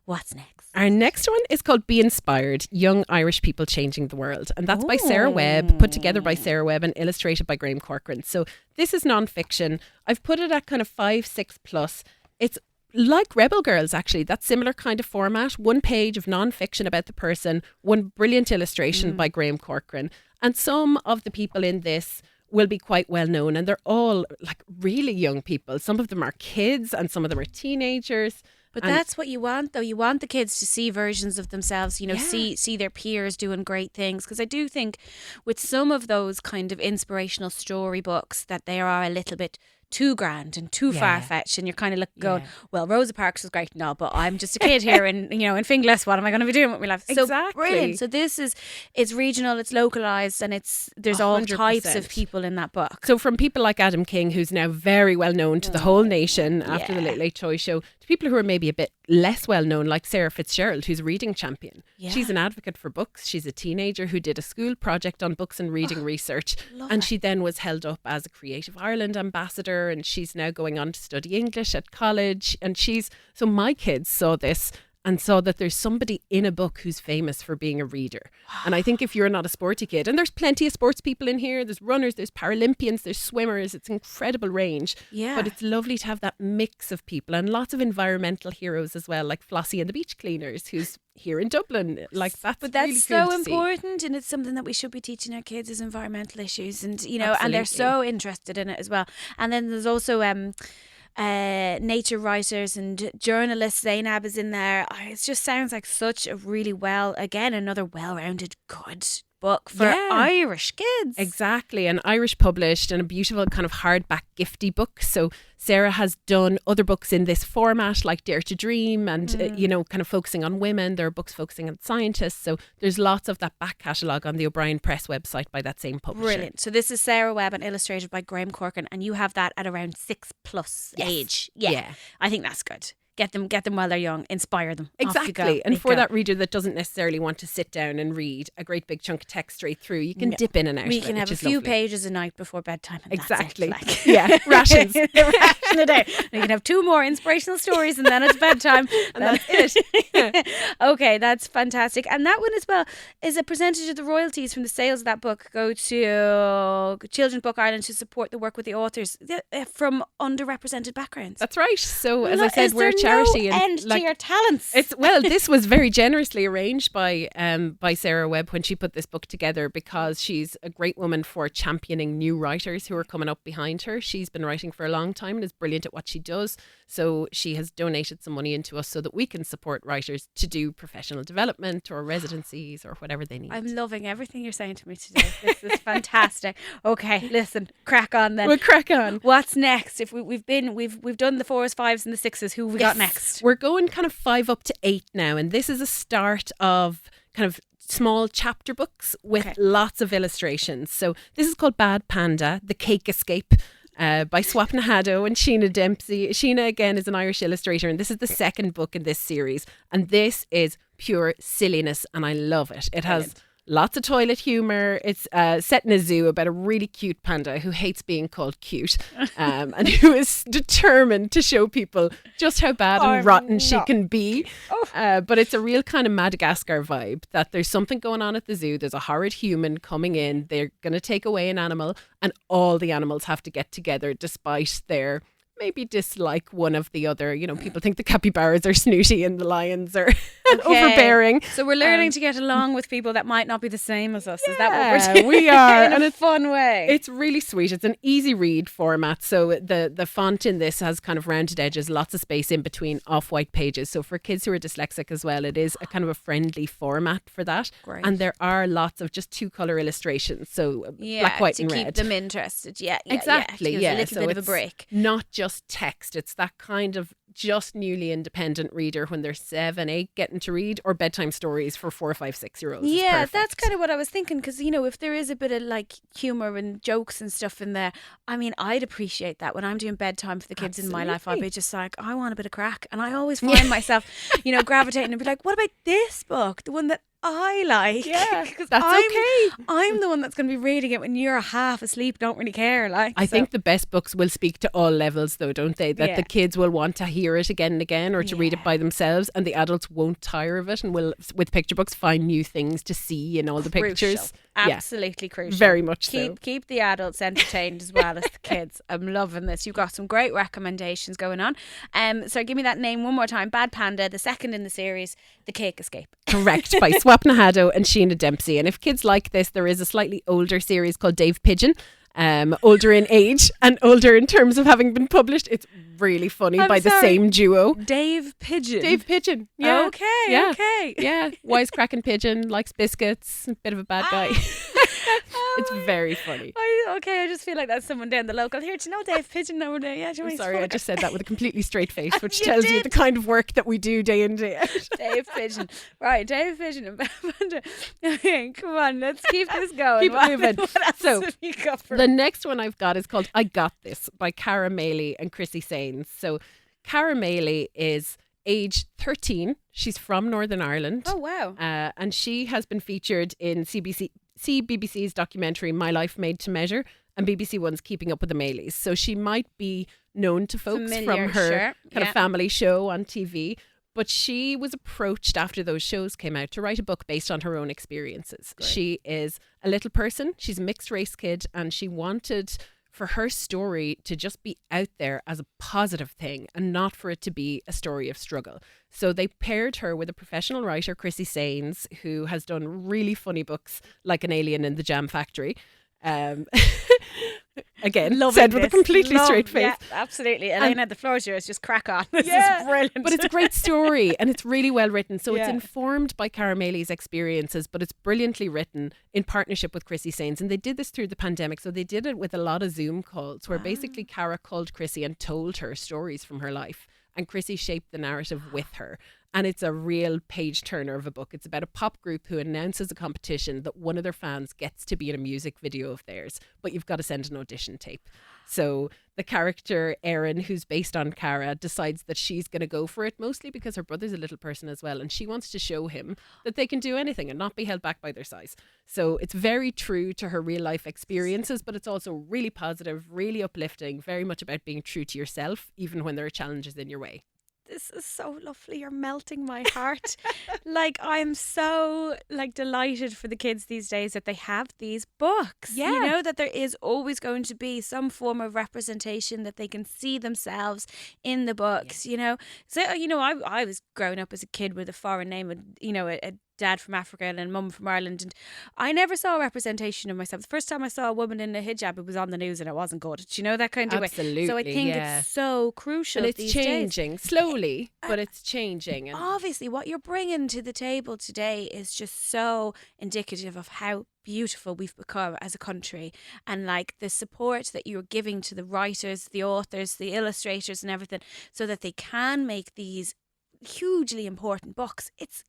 What's next? Our next one is called Be Inspired, Young Irish People Changing the World. And that's by Sarah Webb, put together by Sarah Webb and illustrated by Graham Corcoran. So this is non-fiction. I've put it at kind of 5, 6 plus. It's like Rebel Girls, actually, that similar kind of format. 1 page of non-fiction about the person, 1 brilliant illustration by Graham Corcoran. And some of the people in this will be quite well known, and they're all like really young people. Some of them are kids and some of them are teenagers. But And- that's what you want, though. You want the kids to see versions of themselves, you know, Yeah. see their peers doing great things. Because I do think with some of those kind of inspirational storybooks that they are a little bit too grand and too far-fetched, and you're kind of going, well, Rosa Parks was great and all, but I'm just a kid here in, you know, in Finglas. What am I going to be doing with my life? So Exactly. brilliant. So it's regional, it's localized, and there's all 100%. types of people in that book. So from people like Adam King, who's now very well known to the whole nation after the Late Late Show, to people who are maybe a bit less well known, like Sarah Fitzgerald, who's a reading champion. Yeah. She's an advocate for books. She's a teenager who did a school project on books and reading research. And she then was held up as a Creative Ireland ambassador, and she's now going on to study English at college. And so my kids saw this and saw that there's somebody in a book who's famous for being a reader. And I think if you're not a sporty kid, and there's plenty of sports people in here, there's runners, there's Paralympians, there's swimmers, it's incredible range. Yeah. But it's lovely to have that mix of people and lots of environmental heroes as well, like Flossie and the Beach Cleaners, who's here in Dublin. Like But really that's cool so to see. important, and it's something that we should be teaching our kids is environmental issues, and and they're so interested in it as well. And then there's also nature writers and journalists. Zainab is in there. It just sounds like such a really another well-rounded good book for Irish kids. Exactly, and Irish published, and a beautiful kind of hardback gifty book. So Sarah has done other books in this format, like Dare to Dream, and kind of focusing on women. There are books focusing on scientists. So there's lots of that back catalogue on the O'Brien Press website by that same publisher. Brilliant. So this is Sarah Webb and illustrated by Graham Corkin, and you have that at around 6+ age. Yeah, I think that's good. Get them while they're young. Inspire them. Off you go. Exactly. And Big for go. that reader that doesn't necessarily want to sit down and read a great big chunk of text straight through, you can dip in and out. We of can it, have a which is few lovely. pages a night before bedtime. And Exactly. That's it, like. Yeah, rations. Ration a day. You can have 2 more inspirational stories, and then it's bedtime. And that's it. Okay, that's fantastic. And that one as well is a percentage of the royalties from the sales of that book go to Children's Book Ireland to support the work with the authors from underrepresented backgrounds. That's right. So as I said, Is we're a there charity. no and end to your talents. This was very generously arranged by Sarah Webb when she put this book together, because she's a great woman for championing new writers who are coming up behind her. She's been writing for a long time and is brilliant at what she does. So she has donated some money into us so that we can support writers to do professional development or residencies or whatever they need. I'm loving everything you're saying to me today. This is fantastic. Okay, listen, crack on then. We'll crack on. What's next? If we've done the 4s, 5s, and the 6s, who have we got next? We're going kind of 5 up to 8 now, and this is a start of kind of small chapter books with lots of illustrations. So this is called Bad Panda, The Cake Escape. By Swapna Haddo and Sheena Dempsey. Sheena, again, is an Irish illustrator, and this is the second book in this series. And this is pure silliness, and I love it. It has lots of toilet humour. It's set in a zoo about a really cute panda who hates being called cute and who is determined to show people just how bad and rotten she can be. But it's a real kind of Madagascar vibe, that there's something going on at the zoo. There's a horrid human coming in. They're going to take away an animal, and all the animals have to get together despite their maybe dislike one of the other. You know, people think the capybaras are snooty and the lions are overbearing. So we're learning to get along with people that might not be the same as us. Is that what we're doing? We are. In a fun way. It's really sweet. It's an easy read format. So the font in this has kind of rounded edges, lots of space in between off-white pages. So for kids who are dyslexic as well, it is a kind of a friendly format for that. Great. And there are lots of just 2-colour illustrations. So black, white and red. To keep them interested. Yeah, Exactly. Yeah. A little bit of a break. Not just text. It's that kind of just newly independent reader when they're 7, 8 getting to read, or bedtime stories for 4, 5, 6-year-olds. Yeah, that's kind of what I was thinking, because if there is a bit of like humour and jokes and stuff in there, I mean, I'd appreciate that. When I'm doing bedtime for the kids in my life, I'd be just like, I want a bit of crack, and I always find myself gravitating and be like, what about this book, the one that I like? Yeah, because that's okay. I'm the one that's going to be reading it when you're half asleep, don't really care. I think the best books will speak to all levels, though, don't they? That the kids will want to hear it again and again, or to read it by themselves, and the adults won't tire of it, and will, with picture books, find new things to see in all the pictures. Absolutely crucial. Very much so. Keep the adults entertained as well as the kids. I'm loving this. You've got some great recommendations going on. So give me that name one more time. Bad Panda, the second in the series, The Cake Escape. Correct, by Swapna Haddo and Sheena Dempsey. And if kids like this, there is a slightly older series called Dave Pigeon. Older in age and older in terms of having been published. It's really funny the same duo. Dave Pigeon. Yeah. Okay. Yeah. Wisecracking pigeon, likes biscuits, a bit of a bad guy. It's very funny. I just feel like that's someone down the local. Here, do you know Dave Pigeon over there? Yeah, I'm sorry, I just said that with a completely straight face, which tells you the kind of work that we do day in, day out. Dave Pigeon. Right, Dave Pigeon and Panda. Okay, come on, let's keep this going. Keep it moving. What else So, have you got for the next one I've got is called I Got This by Cara Maley and Chrissy Sains. So Cara Maley is age 13. She's from Northern Ireland. Oh, wow. And she has been featured in CBBC's documentary My Life Made to Measure and BBC One's Keeping Up with the Maleys. So she might be known to folks from her kind of family show on TV. But she was approached after those shows came out to write a book based on her own experiences. Great. She is a little person. She's a mixed race kid, and she wanted for her story to just be out there as a positive thing and not for it to be a story of struggle. So they paired her with a professional writer, Chrissy Sains, who has done really funny books like An Alien in the Jam Factory. Again, Loving said with a this. completely straight face. Yeah, absolutely. Elaina, the floor is yours. Just crack on. This Yeah, is brilliant. But it's a great story and it's really well written. So it's Yeah. informed by Cara Maley's experiences, but it's brilliantly written in partnership with Chrissy Sains. And they did this through the pandemic. So they did it with a lot of Zoom calls where basically Cara called Chrissy and told her stories from her life. And Chrissy shaped the narrative with her. And it's a real page turner of a book. It's about a pop group who announces a competition that one of their fans gets to be in a music video of theirs, but you've got to send an audition tape. So the character Erin, who's based on Cara, decides that she's going to go for it, mostly because her brother's a little person as well, and she wants to show him that they can do anything and not be held back by their size. So it's very true to her real life experiences, but it's also really positive, really uplifting, very much about being true to yourself, even when there are challenges in your way. This is so lovely. You're melting my heart. Like, I'm so delighted for the kids these days that they have these books. Yeah. You know, that there is always going to be some form of representation, that they can see themselves in the books, you know. So, I was growing up as a kid with a foreign name and, a dad from Africa and a mum from Ireland, and I never saw a representation of myself. The first time I saw a woman in a hijab, it was on the news and it wasn't good. Do you know, that kind of way? Absolutely, So I think yeah. it's so crucial. And it's these changing days. slowly, but it's changing. And Obviously, what you're bringing to the table today is just so indicative of how beautiful we've become as a country, and like the support that you're giving to the writers, the authors, the illustrators and everything, so that they can make these hugely important books. It's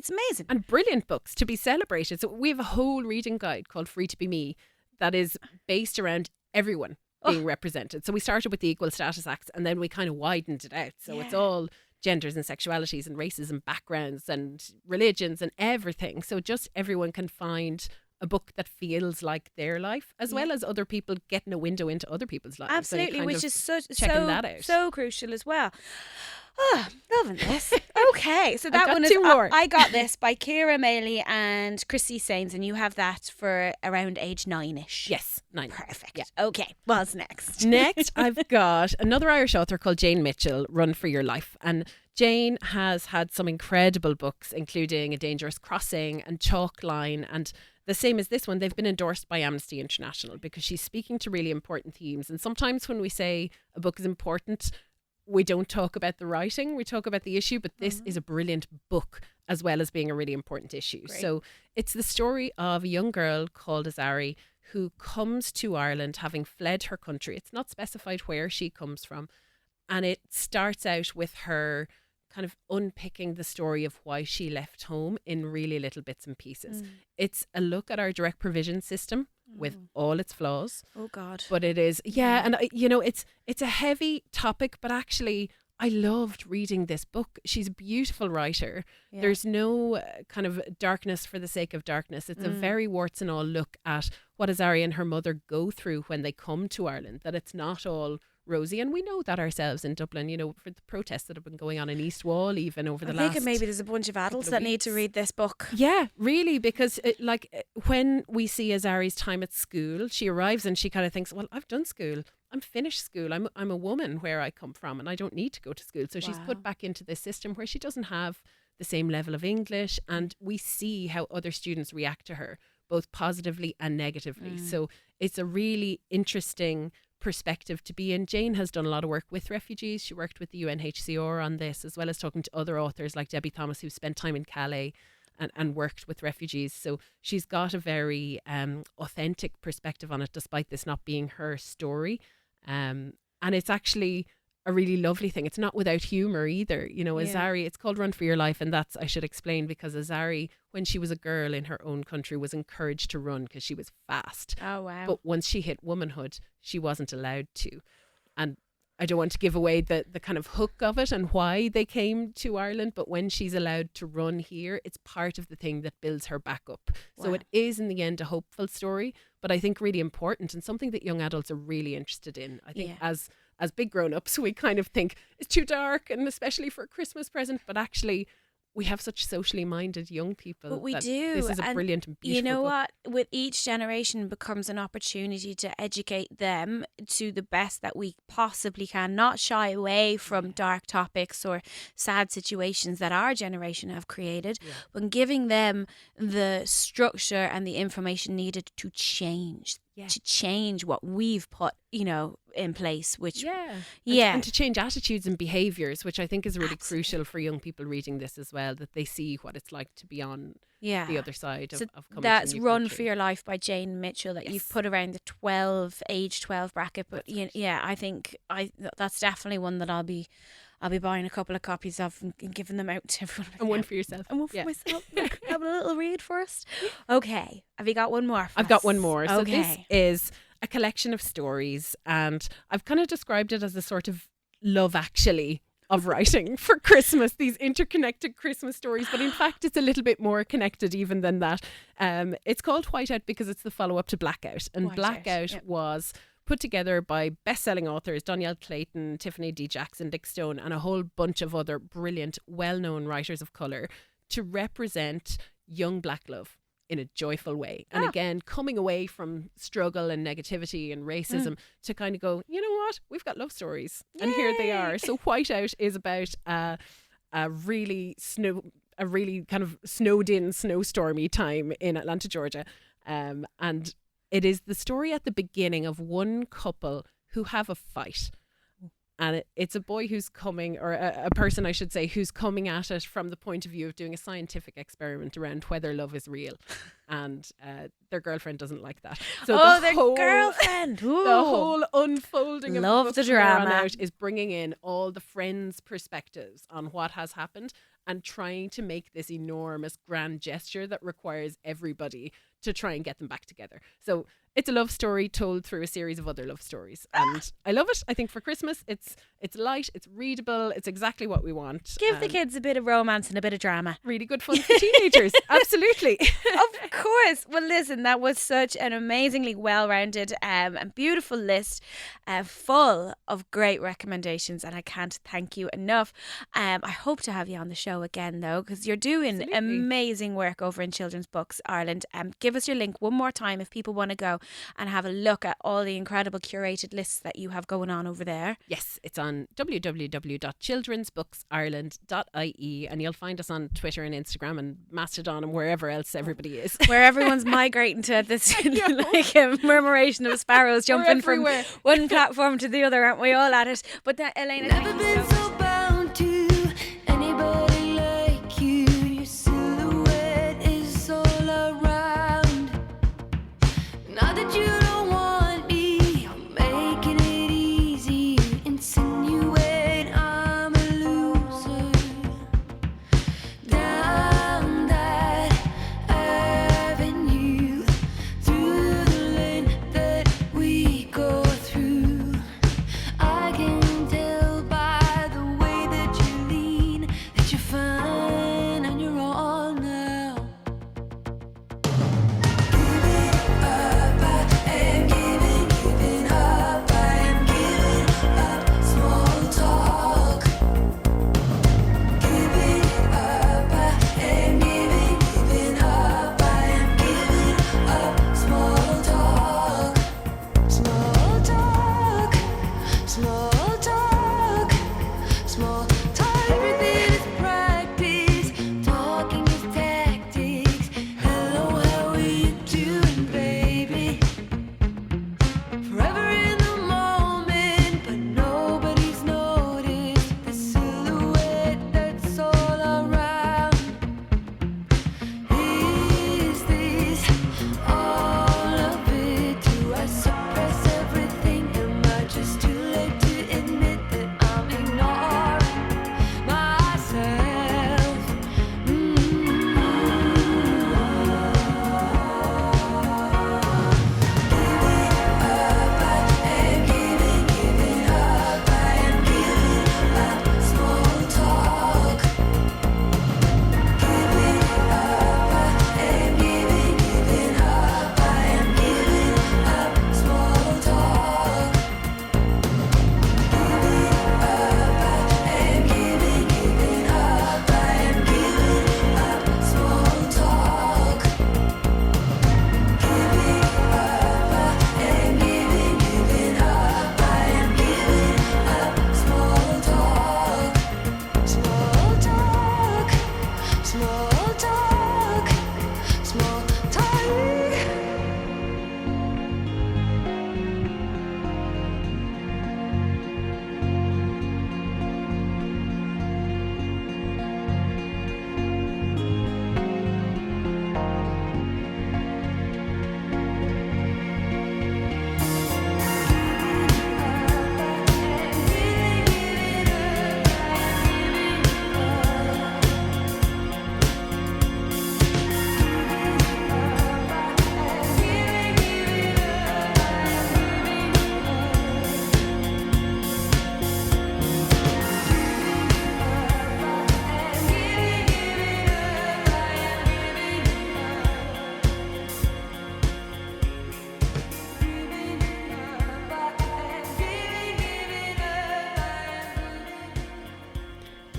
amazing. and brilliant books to be celebrated. So we have a whole reading guide called Free to Be Me that is based around everyone being represented. So we started with the Equal Status Act and then we kind of widened it out. So it's all genders and sexualities and races and backgrounds and religions and everything. So just everyone can find a book that feels like their life, as well as other people getting a window into other people's lives. and Absolutely, kind which of is so that out. so crucial as well. Oh, loving this. Okay, so that got one is two more. I Got This by Cara Maley and Chrissy Sains, and you have that for around age 9ish. Yes, 9. Perfect. Yeah. Okay, what's next? Next, I've got another Irish author called Jane Mitchell, Run for Your Life. And Jane has had some incredible books, including A Dangerous Crossing and Chalk Line. And the same as this one, they've been endorsed by Amnesty International because she's speaking to really important themes. And sometimes when we say a book is important, we don't talk about the writing, we talk about the issue, but this is a brilliant book as well as being a really important issue. Great. So it's the story of a young girl called Azari who comes to Ireland having fled her country. It's not specified where she comes from. And it starts out with her kind of unpicking the story of why she left home in really little bits and pieces. It's a look at our direct provision system with all its flaws. Oh God. But it is, and it's a heavy topic, but actually I loved reading this book. She's a beautiful writer. Yeah. There's no kind of darkness for the sake of darkness. It's a very warts and all look at what Azari and her mother go through when they come to Ireland, that it's not all rosy. And we know that ourselves in Dublin, for the protests that have been going on in East Wall even over the I'm last... thinking maybe there's a bunch of adults of that need to weeks. read this book. Yeah, really, because when we see Azari's time at school, she arrives and she kind of thinks, well, I've done school. I'm finished school. I'm a woman where I come from and I don't need to go to school. So she's put back into this system where she doesn't have the same level of English, and we see how other students react to her, both positively and negatively. So it's a really interesting perspective to be in. Jane has done a lot of work with refugees. She worked with the UNHCR on this, as well as talking to other authors like Debbie Thomas, who spent time in Calais and worked with refugees. So she's got a very authentic perspective on it, despite this not being her story. And it's actually a really lovely thing. It's not without humour either. Azari, it's called Run for Your Life, and that's, I should explain, because Azari, when she was a girl in her own country, was encouraged to run because she was fast. Oh wow. But once she hit womanhood, she wasn't allowed to. And I don't want to give away the kind of hook of it and why they came to Ireland, but when she's allowed to run here, it's part of the thing that builds her back up. So Wow. it is in the end a hopeful story, but I think really important and something that young adults are really interested in. I think Yeah. as as big grown-ups, we kind of think it's too dark, and especially for a Christmas present. But actually, we have such socially minded young people. But we that do. This is a and brilliant and beautiful you know book. what? With each generation becomes an opportunity to educate them to the best that we possibly can, not shy away from dark topics or sad situations that our generation have created, but giving them the structure and the information needed to change. To change what we've put, in place, which and to change attitudes and behaviors, which I think is really crucial for young people reading this as well, that they see what it's like to be on the other side So of coming that's to a new Run country. for Your Life by Jane Mitchell that you've put around the age 12 bracket. But I think that's definitely one that I'll be buying a couple of copies of and giving them out to everyone. And one for yourself. And one for myself. Have a little read first. Okay. Have you got one more for I've got one more. So Okay. this is a collection of stories, and I've kind of described it as a sort of Love Actually of writing for Christmas, these interconnected Christmas stories, but in fact it's a little bit more connected even than that. It's called Whiteout because it's the follow-up to Blackout, and Blackout was put together by best-selling authors Danielle Clayton, Tiffany D. Jackson, Dick Stone, and a whole bunch of other brilliant, well-known writers of colour to represent young black love in a joyful way. And again, coming away from struggle and negativity and racism to kind of go, you know what, we've got love stories. And here they are. So Whiteout is about a really kind of snowed in, snowstormy time in Atlanta, Georgia. And it is the story at the beginning of one couple who have a fight. And it's a boy who's coming, or a person, I should say, who's coming at it from the point of view of doing a scientific experiment around whether love is real. And their girlfriend doesn't like that. So their girlfriend. Ooh. The whole unfolding of Love book the from there on drama. out is bringing in all the friends' perspectives on what has happened and trying to make this enormous grand gesture that requires everybody to try and get them back together. So it's a love story told through a series of other love stories. And I love it. I think for Christmas, it's light, it's readable, it's exactly what we want. Give the kids a bit of romance and a bit of drama. Really good fun for teenagers. Absolutely. Of course. Well, listen, that was such an amazingly well-rounded and beautiful list, full of great recommendations, and I can't thank you enough. I hope to have you on the show again, though, because you're doing amazing work over in Children's Books Ireland. Give us your link one more time if people want to go and have a look at all the incredible curated lists that you have going on over there. Yes, it's on www.childrensbooksireland.ie, and you'll find us on Twitter and Instagram and Mastodon and wherever else everybody is. Where everyone's migrating to this like a murmuration of sparrows jumping from one platform to the other, aren't we all at it? But Elaina, Never been so bound to anybody like you. Your silhouette is all around. Not that you don't want me, I'm making it easy. Insinuate I'm a loser. Down that avenue, through the lane that we go through. I can tell by the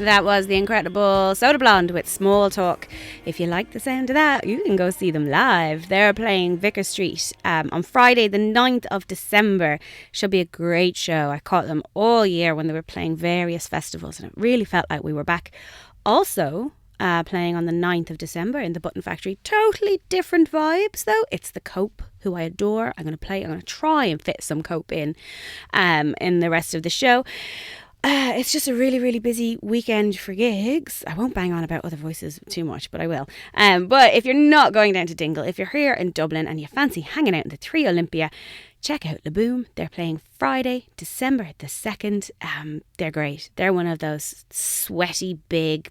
That was the incredible Soda Blonde with Small Talk. If you like the sound of that, you can go see them live. They're playing Vicar Street on Friday the 9th of December. Should be a great show. I caught them all year when they were playing various festivals, and it really felt like we were back. Also playing on the 9th of December in the Button Factory. Totally different vibes though. It's the Cope, who I adore. I'm going to try and fit some Cope in the rest of the show. It's just a really, really busy weekend for gigs. I won't bang on about other voices too much, but I will. But if you're not going down to Dingle, if you're here in Dublin and you fancy hanging out in the 3 Olympia, check out Le Boom. They're playing Friday, December the 2nd. They're great. They're one of those sweaty, big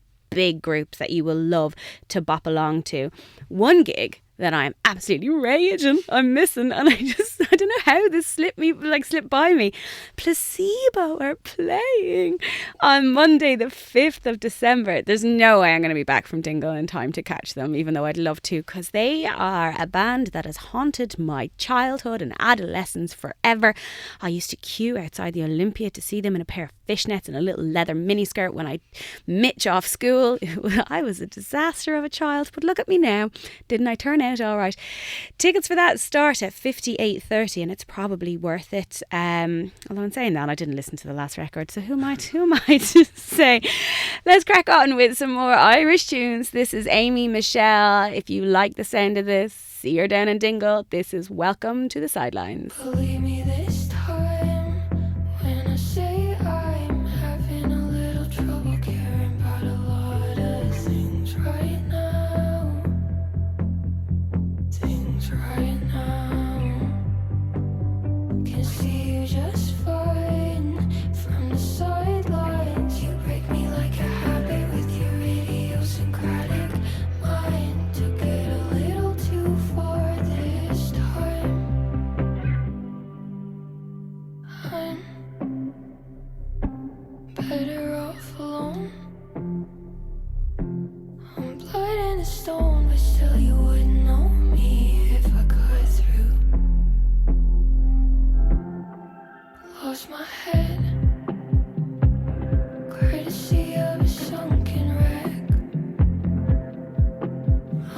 groups that you will love to bop along to. One gig that I'm absolutely raging, I'm missing, and I don't know how this slipped by me. Placebo are playing on Monday the 5th of December. There's no way I'm going to be back from Dingle in time to catch them, even though I'd love to, because they are a band that has haunted my childhood and adolescence forever. I used to queue outside the Olympia to see them in a pair of fishnets and a little leather miniskirt when I mitch off school. I was a disaster of a child, but look at me now. Didn't I turn out all right? Tickets for that start at 58.30, and it's probably worth it. Although in saying that, I didn't listen to the last record, so who might say? Let's crack on with some more Irish tunes. This is Amy Michelle. If you like the sound of this, see her down in Dingle. This is Welcome to the Sidelines. Believe me this time when I say I'm having a little trouble caring about a lot of things right now. Things right now. Can see you just fine from the sidelines. You break me like a habit with your idiosyncratic mind. Took it a little too far this time. I'm better off alone. I'm blood and a stone, but still you wouldn't know me if I cut through. Lost my head, courtesy of a sunken wreck.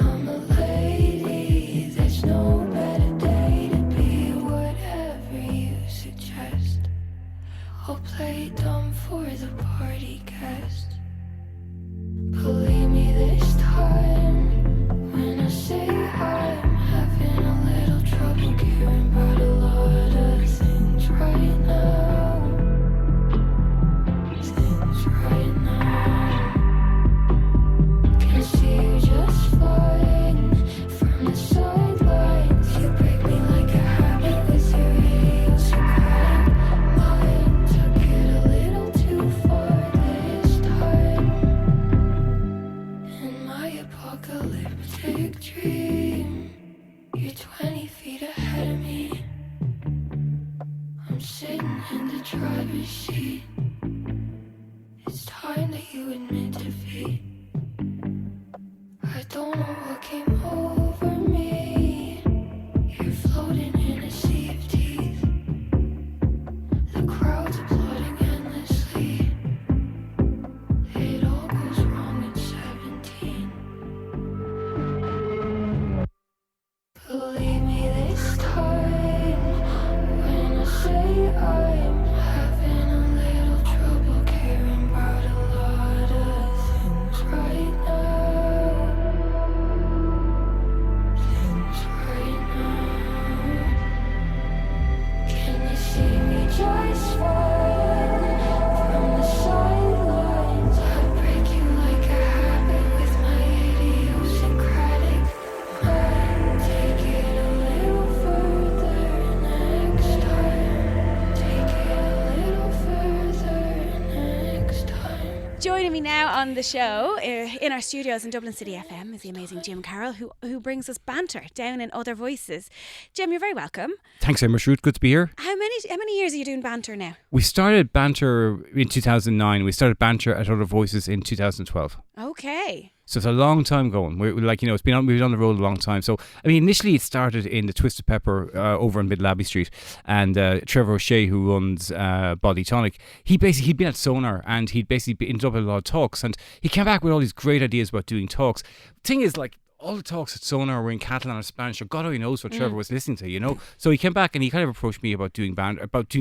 I'm a lady, there's no better day to be whatever you suggest. I'll play dumb for the party guest. Believe me this time when I say I'm having a little trouble caring about a lot of things right now. Things right now. Can see you just fine from the sidelines. You break me like a habit with your idiosyncratic mind. Took it a little too far this time. In my apocalyptic dream, you're 20 feet ahead of me. I'm sitting in the driver's seat. It's time that you admit defeat. I don't know what came over me. You're floating in a sea of teeth. The crowd's applauding endlessly. It all goes wrong at 17. Believe me this time when I say I'm having a little trouble caring about a lot of things right now. Things right now. Can you see me just fine from the sidelines? I break you like a habit with my idiosyncratic mind. Take it a little further next time. Take it a little further next time. Joining me now on the show in our studios in Dublin City FM is the amazing Jim Carroll, who brings us banter down in Other Voices. Jim, you're very welcome. Thanks very much, Ruth. Good to be here. How many years are you doing banter now? We started banter in 2009. We started banter at Other Voices in 2012. Okay. So it's a long time going. We're like, it's been we've been on the road a long time. So I mean, initially it started in the Twisted Pepper over in Middle Abbey Street, and Trevor O'Shea, who runs Body Tonic, he'd been at Sonar, and he'd basically ended up at a lot of talks, and he came back with all these great ideas about doing talks. Thing is, like, all the talks at Sonar were in Catalan or Spanish, or God only knows what Trevor was listening to, So he came back and he kind of approached me about doing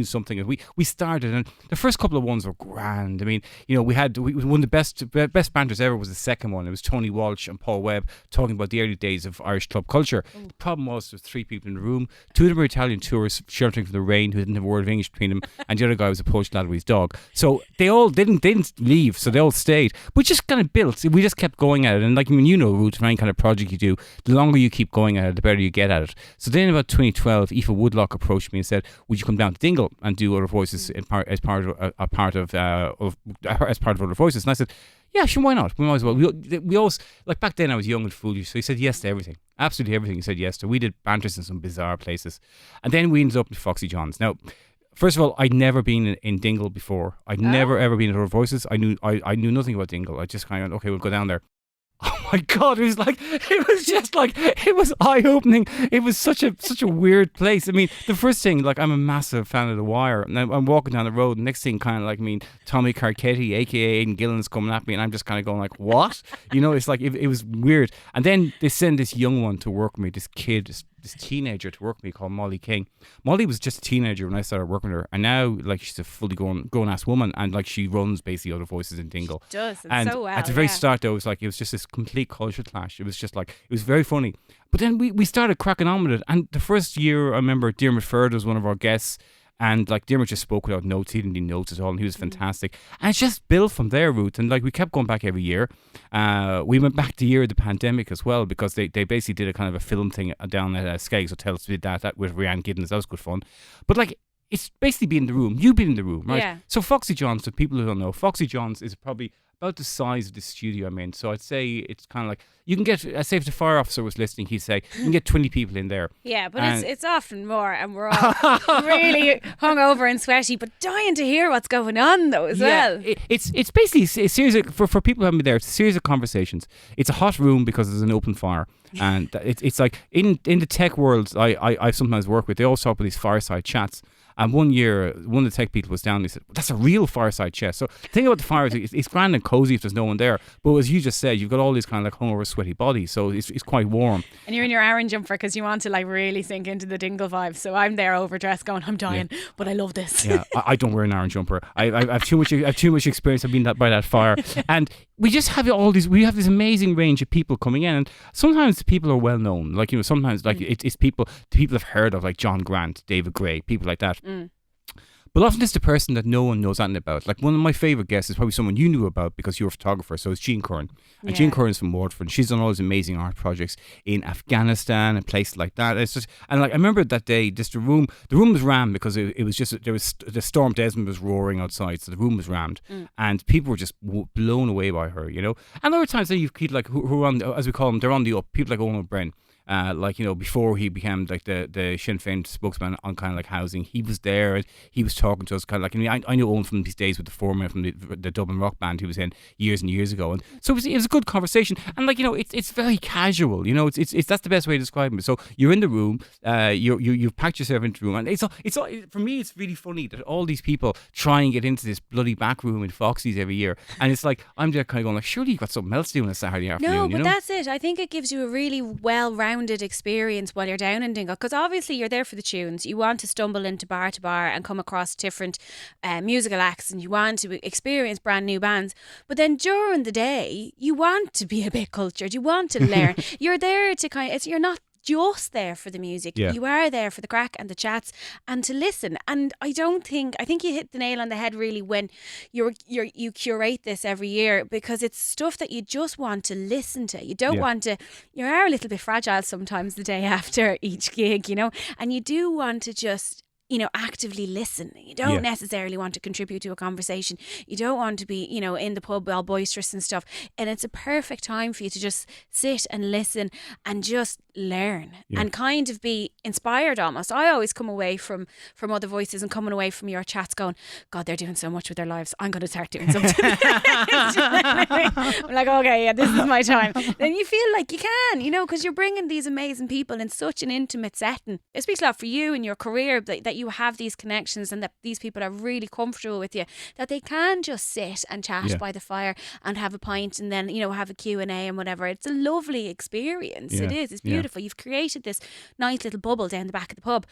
something, and we started, and the first couple of ones were grand. I mean, we had one of the best banters ever was the second one. It was Tony Walsh and Paul Webb talking about the early days of Irish club culture. The problem was there was 3 people in the room. 2 of them were Italian tourists sheltering from the rain who didn't have a word of English between them, and the other guy was a Polish lad with his dog. So they all didn't leave, so they all stayed. But just kind of built. We just kept going at it, and like, I mean, Ruth, for any kind of project you do, the longer you keep going at it, the better you get at it. So then, about 2012, Aoife Woodlock approached me and said, "Would you come down to Dingle and do Other Voices as part of Other Voices?" And I said, "Yeah, sure, why not? We might as well." We always, like, back then I was young and foolish, so he said yes to everything, absolutely everything. He said yes to. We did banters in some bizarre places, and then we ended up in Foxy John's. Now, first of all, I'd never been in Dingle before. I'd never ever been at Other Voices. I knew nothing about Dingle. I just kind of, okay, we'll go down there. Oh my God! It was eye-opening. It was such a weird place. I mean, the first thing, like, I'm a massive fan of The Wire, and I'm walking down the road. And next thing, kind of like, I mean, Tommy Carcetti, aka Aidan Gillen's coming at me, and I'm just kind of going like, what? It's like it was weird. And then they send this young one to work with me, this kid, this teenager to work with me called Molly King. Molly was just a teenager when I started working with her, and now, like, she's a fully grown-ass woman, and like, she runs basically Other Voices in Dingle. She does, and so well. At the very start, though, it was just this complete culture clash. It was just like, it was very funny. But then we started cracking on with it, and the first year, I remember Diarmuid Ferd was one of our guests. And like, Diarmuid just spoke without notes. He didn't need notes at all, and he was fantastic. And it's just built from there, Ruth. And like, we kept going back every year. We went back the year of the pandemic as well, because they basically did a kind of a film thing down at Skeggs Hotel. So we did that with Rhiannon Giddens. That was good fun. But like, it's basically being in the room. You've been in the room, right? Yeah. So Foxy John's, for people who don't know, Foxy John's is probably about the size of the studio I'm in. So I'd say it's kind of like, you can get, say if the fire officer was listening, he'd say, you can get 20 people in there. Yeah, but it's often more, and we're all really hungover and sweaty, but dying to hear what's going on though as well. It's basically a series of, for people who haven't been there, it's a series of conversations. It's a hot room because there's an open fire. And it's like, in the tech world I sometimes work with, they all talk about these fireside chats. And one year, one of the tech people was down and he said, "That's a real fireside chat." So the thing about the fire is it's grand and cozy if there's no one there. But as you just said, you've got all these kind of like hungover, sweaty bodies. So it's quite warm. And you're in your Aaron jumper because you want to like really sink into the Dingle vibe. So I'm there overdressed going, I'm dying, but I love this. Yeah, I don't wear an Aaron jumper. I have too much experience of being by that fire. And we just have we have this amazing range of people coming in. And sometimes the people are well known. Like, sometimes like it's people have heard of, like John Grant, David Gray, people like that. But often it's the person that no one knows anything about. Like, one of my favourite guests is probably someone you knew about because you're a photographer. So it's Jean Curran. And Jean Curran's from Waterford. And she's done all these amazing art projects in Afghanistan and places like that. It's just, and like, I remember that day, the room was rammed because it was just, the Storm Desmond was roaring outside. So the room was rammed. And people were just blown away by her, And other times, you've people like who are on, as we call them, they're on the up. People like Owen Brennan. Before he became like the Sinn Féin spokesman on kind of like housing, he was there and he was talking to us kind of like, I know Owen from his days with the foreman from the Dublin rock band he was in years and years ago, and so it was a good conversation, and like, it's very casual, it's that's the best way to describe it. So you're in the room, you've packed yourself into the room, and it's all for me, it's really funny that all these people try and get into this bloody back room in Foxy's every year, and it's like, I'm just kind of going like, surely you've got something else to do on a Saturday afternoon. No, but that's it. I think it gives you a really well-rounded experience while you're down in Dingle, because obviously you're there for the tunes. You want to stumble into bar to bar and come across different musical acts, and you want to experience brand new bands, but then during the day you want to be a bit cultured, you want to learn. You're there to you're not just there for the music. You are there for the crack and the chats and to listen. And I think you hit the nail on the head really when you curate this every year, because it's stuff that you just want to listen to. You don't want to, you are a little bit fragile sometimes the day after each gig, and you do want to just actively listen. You don't necessarily want to contribute to a conversation. You don't want to be, in the pub all boisterous and stuff. And it's a perfect time for you to just sit and listen and just learn and kind of be inspired almost. I always come away from Other Voices and coming away from your chats going, God, they're doing so much with their lives. I'm going to start doing something. I'm like, okay, yeah, this is my time. Then you feel like you can, because you're bringing these amazing people in such an intimate setting. It speaks a lot for you and your career that you have these connections and that these people are really comfortable with you, that they can just sit and chat by the fire and have a pint and then, have a Q&A and whatever. It's a lovely experience. It is. It's beautiful. You've created this nice little bubble down the back of the pub.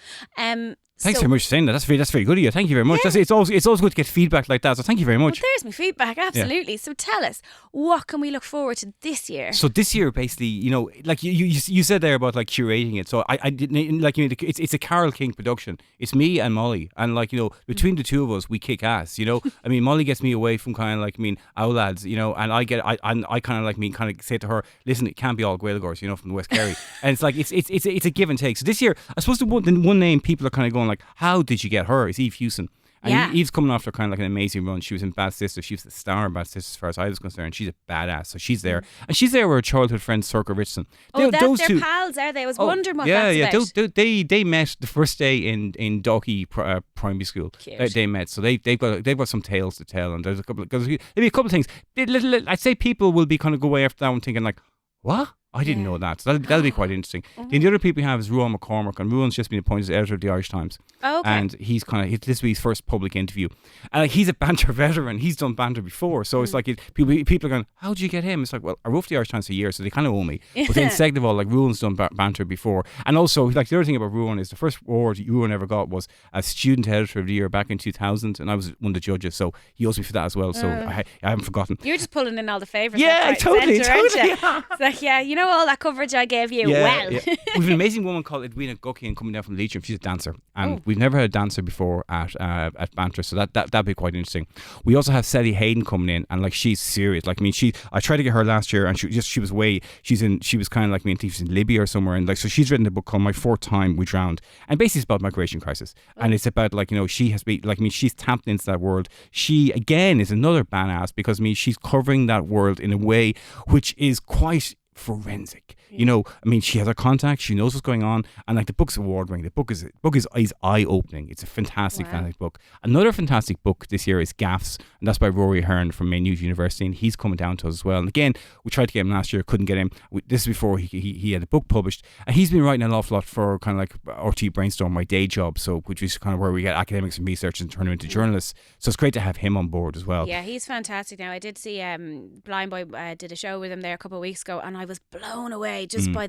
Thanks very much for saying that. That's very good of you. Thank you very much. Yeah. It's always good to get feedback like that. So thank you very much. Well, there's my feedback. Absolutely. So tell us, what can we look forward to this year? So this year, basically, like you said there about like curating it. So I didn't like it's a Carol King production. It's me and Molly, and like between the two of us, we kick ass. I mean, Molly gets me away from kind of like our lads, and I kind of like kind of say to her, listen, it can't be all Gaeilgeoirs, from the West Kerry, and it's like it's a give and take. So this year, I suppose the one name people are kind of going like, how did you get her? Is Eve Hewson. And Eve's coming after kind of like an amazing run. She was in Bad Sister. She was the star in Bad Sister as far as I was concerned. She's a badass. So she's there. And she's there with her childhood friend, Circa Richardson. They're pals, are they? I was wondering what that's about. They met the first day in Dalkey Primary School. They met. So they've got some tales to tell. And there's maybe a couple of things. I'd say people will be kind of go away after that one thinking like, what? I didn't know that. So that'll be quite interesting. The other people we have is Ruan McCormick, and Ruan's just been appointed as editor of the Irish Times. Oh, okay. And he's this will be his first public interview. And he's a banter veteran. He's done banter before. So it's like people are going, how did you get him? It's like, well, I wrote for the Irish Times for a year, so they kind of owe me. But then second of all, like Ruan's done banter before. And also, like the other thing about Ruan is the first award Ruan ever got was as student editor of the year back in 2000, and I was one of the judges, so he owes me for that as well. So I haven't forgotten. You're just pulling in all the favourites. Yeah, totally. It's like, all that coverage I gave you. We've an amazing woman called Edwina Guckian coming down from Leitrim. She's a dancer, and we've never had a dancer before at Banter, so that'd be quite interesting. We also have Sally Hayden coming in, and like she's serious. Like I tried to get her last year, and she was away. She was kind of like I think she was in Libya or somewhere, and like so she's written a book called My Fourth Time We Drowned, and basically it's about migration crisis, and it's about like she has been like she's tapped into that world. She again is another badass because she's covering that world in a way which is quite forensic. She has her contacts, she knows what's going on, and like the book's award-winning. The book is eye-opening. It's a fantastic book. Another fantastic book this year is Gaffs, and that's by Rory Hearn from Maynooth University, and he's coming down to us as well. And again, we tried to get him last year, couldn't get him. This is before he had a book published, and he's been writing an awful lot for kind of like RT Brainstorm, my day job, so which is kind of where we get academics and researchers and turn them into journalists. So it's great to have him on board as well. Yeah, he's fantastic. Now I did see Blind Boy did a show with him there a couple of weeks ago, and I was blown away just by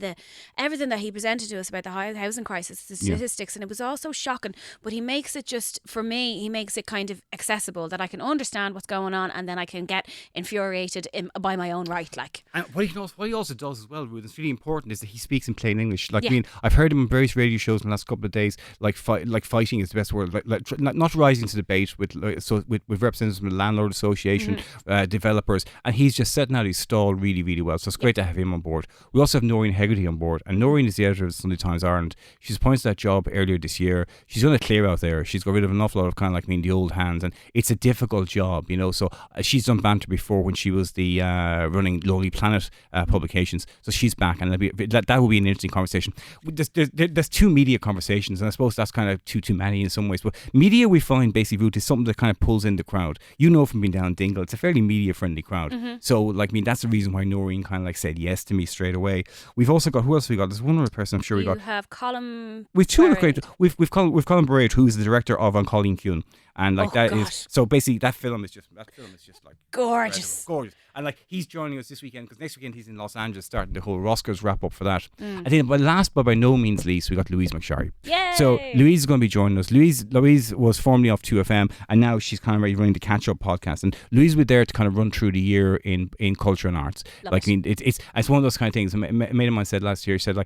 everything that he presented to us about the housing crisis, the statistics, and it was all so shocking. But he makes it he makes it kind of accessible that I can understand what's going on, and then I can get infuriated by my own right. Like, and what he also does as well, Ruth, it's really important, is that he speaks in plain English. Like, I've heard him on various radio shows in the last couple of days. Like, fighting is the best word. Like not rising to debate with representatives from the landlord association, developers, and he's just setting out his stall really, really well. So it's great to have him on board. We also have Noreen Hegarty on board, and Noreen is the editor of the Sunday Times Ireland. She's appointed that job earlier this year. She's done a clear out there. She's got rid of an awful lot of kind of like the old hands, and it's a difficult job, So she's done banter before when she was the running Lonely Planet publications. So she's back, and that will be an interesting conversation. There's two media conversations, and I suppose that's kind of too many in some ways. But media, we find basically, Ruth, is something that kind of pulls in the crowd. From being down in Dingle, it's a fairly media friendly crowd. So that's the reason why Noreen kind of like said yes to me straight away. We've also got, who else have we got? There's one other person I'm sure we got. You have Colin. We've two other great. We've Colin Barrett, who is the director of On Colleen Kuhn. And like is so basically that film is just like gorgeous. And like he's joining us this weekend, because next weekend he's in Los Angeles starting the whole Oscars wrap up for that. I think, but last but by no means least, we got Louise McSharry. Yay! So Louise is going to be joining us. Louise was formerly off 2FM, and now she's kind of running the Catch Up podcast. And Louise was there to kind of run through the year in culture and arts. It's one of those kind of things. A mate of mine said last year, he said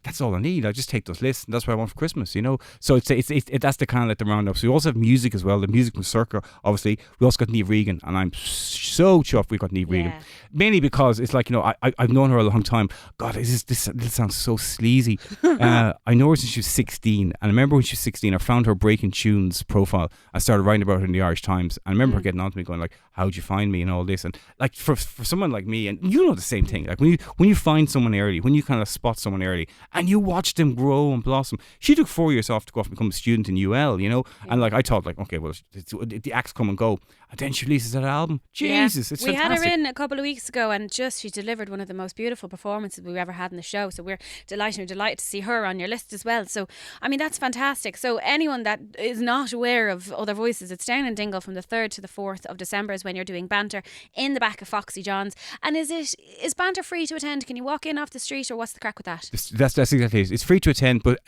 that's all I need. I just take those lists, and that's what I want for Christmas. So it's that's the kind of like the roundup. So we also have music as well. The music from Circa, obviously. We also got Niamh Regan, and I'm so chuffed we've got Niamh Regan. Mainly because it's like, I've known her a long time. God, this sounds so sleazy. I know her since she was 16, and I remember when she was 16, I found her Breaking Tunes profile. I started writing about her in the Irish Times. I remember her getting on to me going like, how'd you find me and all this? And like for someone like me, and the same thing, like when you find someone early, when you kind of spot someone early, and you watch them grow and blossom. She took 4 years off to go off and become a student in UL, you know, and like I thought, like, okay, well, the acts come and go, and then she releases that album. Jesus, it's we fantastic. had her in a couple of weeks ago, and she delivered one of the most beautiful performances we've ever had in the show. So we're delighted to see her on your list as well. So I mean, that's fantastic. So anyone that is not aware of Other Voices, it's down in Dingle from the 3rd to the 4th of December is when you're doing banter in the back of Foxy John's. And is banter free to attend? Can you walk in off the street, or what's the crack with that? That's exactly it. It's free to attend, but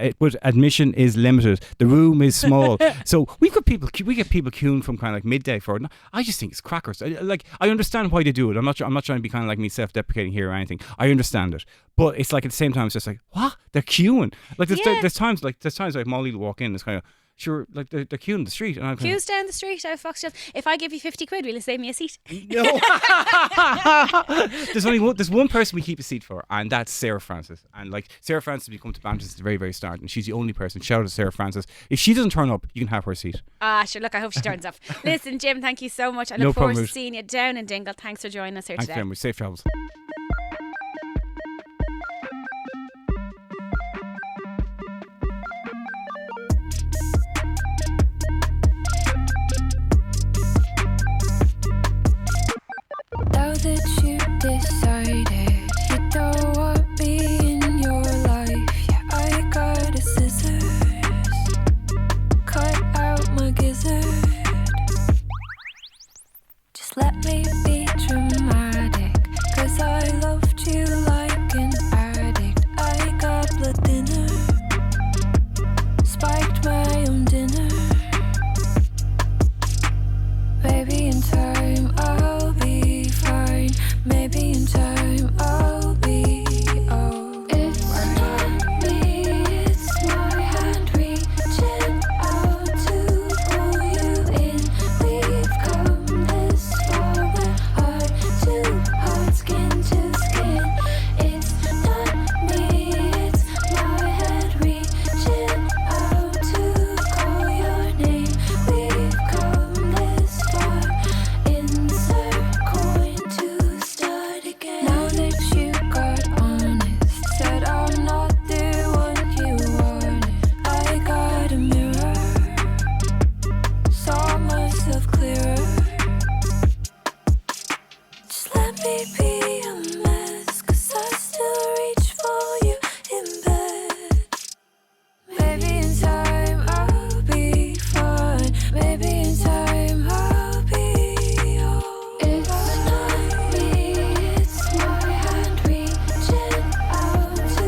admission is limited. The room is small, so we get people queuing from kind of like midday for it. I just think it's crackers. I understand why they do it. I'm not trying to be kind of like me self-deprecating here or anything. I understand it, but it's like at the same time it's just like, what? They're queuing. Like there's times like Molly will walk in. It's kind of, sure, like they're queuing the street. And Queues down the street out of Fox John's. If I give you 50 quid, will you save me a seat? No. There's one person we keep a seat for, and that's Sarah Francis. And like Sarah Francis, we come to Banters at the very, very start, and she's the only person. Shout out to Sarah Francis. If she doesn't turn up, you can have her seat. Sure. Look, I hope she turns up. Listen, Jim, thank you so much. I No look forward problem, to seeing you down in Dingle. Thanks for joining us here Thanks today. very much. Safe travels. Now that you decided you don't want me in your life, yeah, I got a scissors, cut out my gizzard. Just let me be dramatic, 'cause I loved you like an addict. I got blood thinner, spiked my own dinner. Maybe in time I'll be fine. Maybe in time I'll be it's not me, it's my hand reaching out to pull you in. We've come this far, we're heart to heart, skin to skin. It's not me, it's my head reaching out to call your name. We've come this far, insert coin to start again. Now that you got honest, said I'm not the one you wanted, I got a mirror, saw myself clearer. Just let me be a mess, 'cause I still reach for you in bed. Maybe in time I'll be fine. Maybe in time I'll be it's not me, it's my hand reaching out to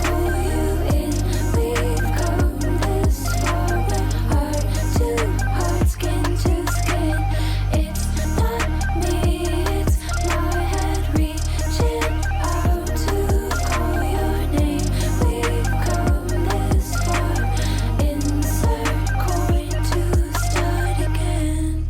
pull you in. We've come this far, we're heart to heart, skin to skin. It's not me, it's my head reaching out to call your name. We've come this far, insert coin to start again.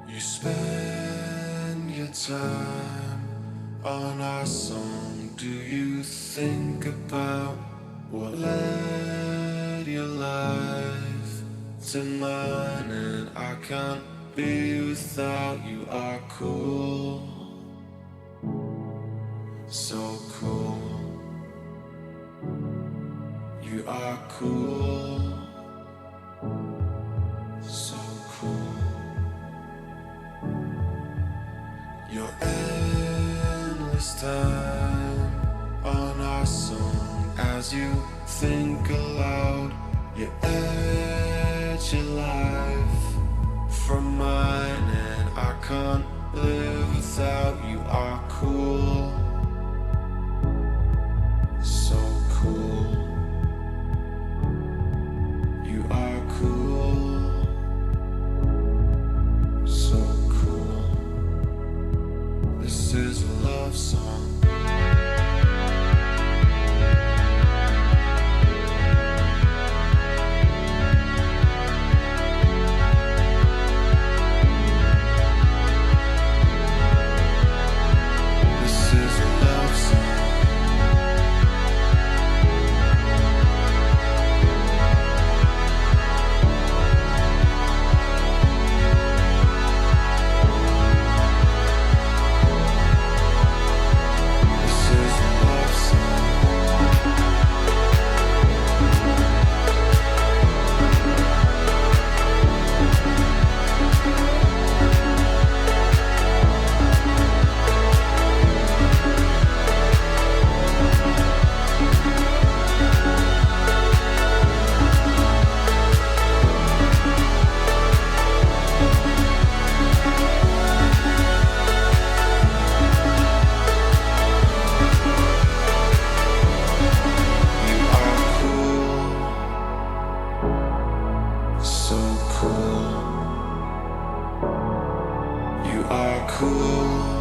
You spend your time on our song. Do you think about what led your life to mine? And I can't be without you. Are cool, so cool. You are cool, so cool. Your endless time on our song. As you think aloud, you edge your life from mine, and I can't live without you. Are cool, so cool. You are cool, so cool. This is a love song. You are cool.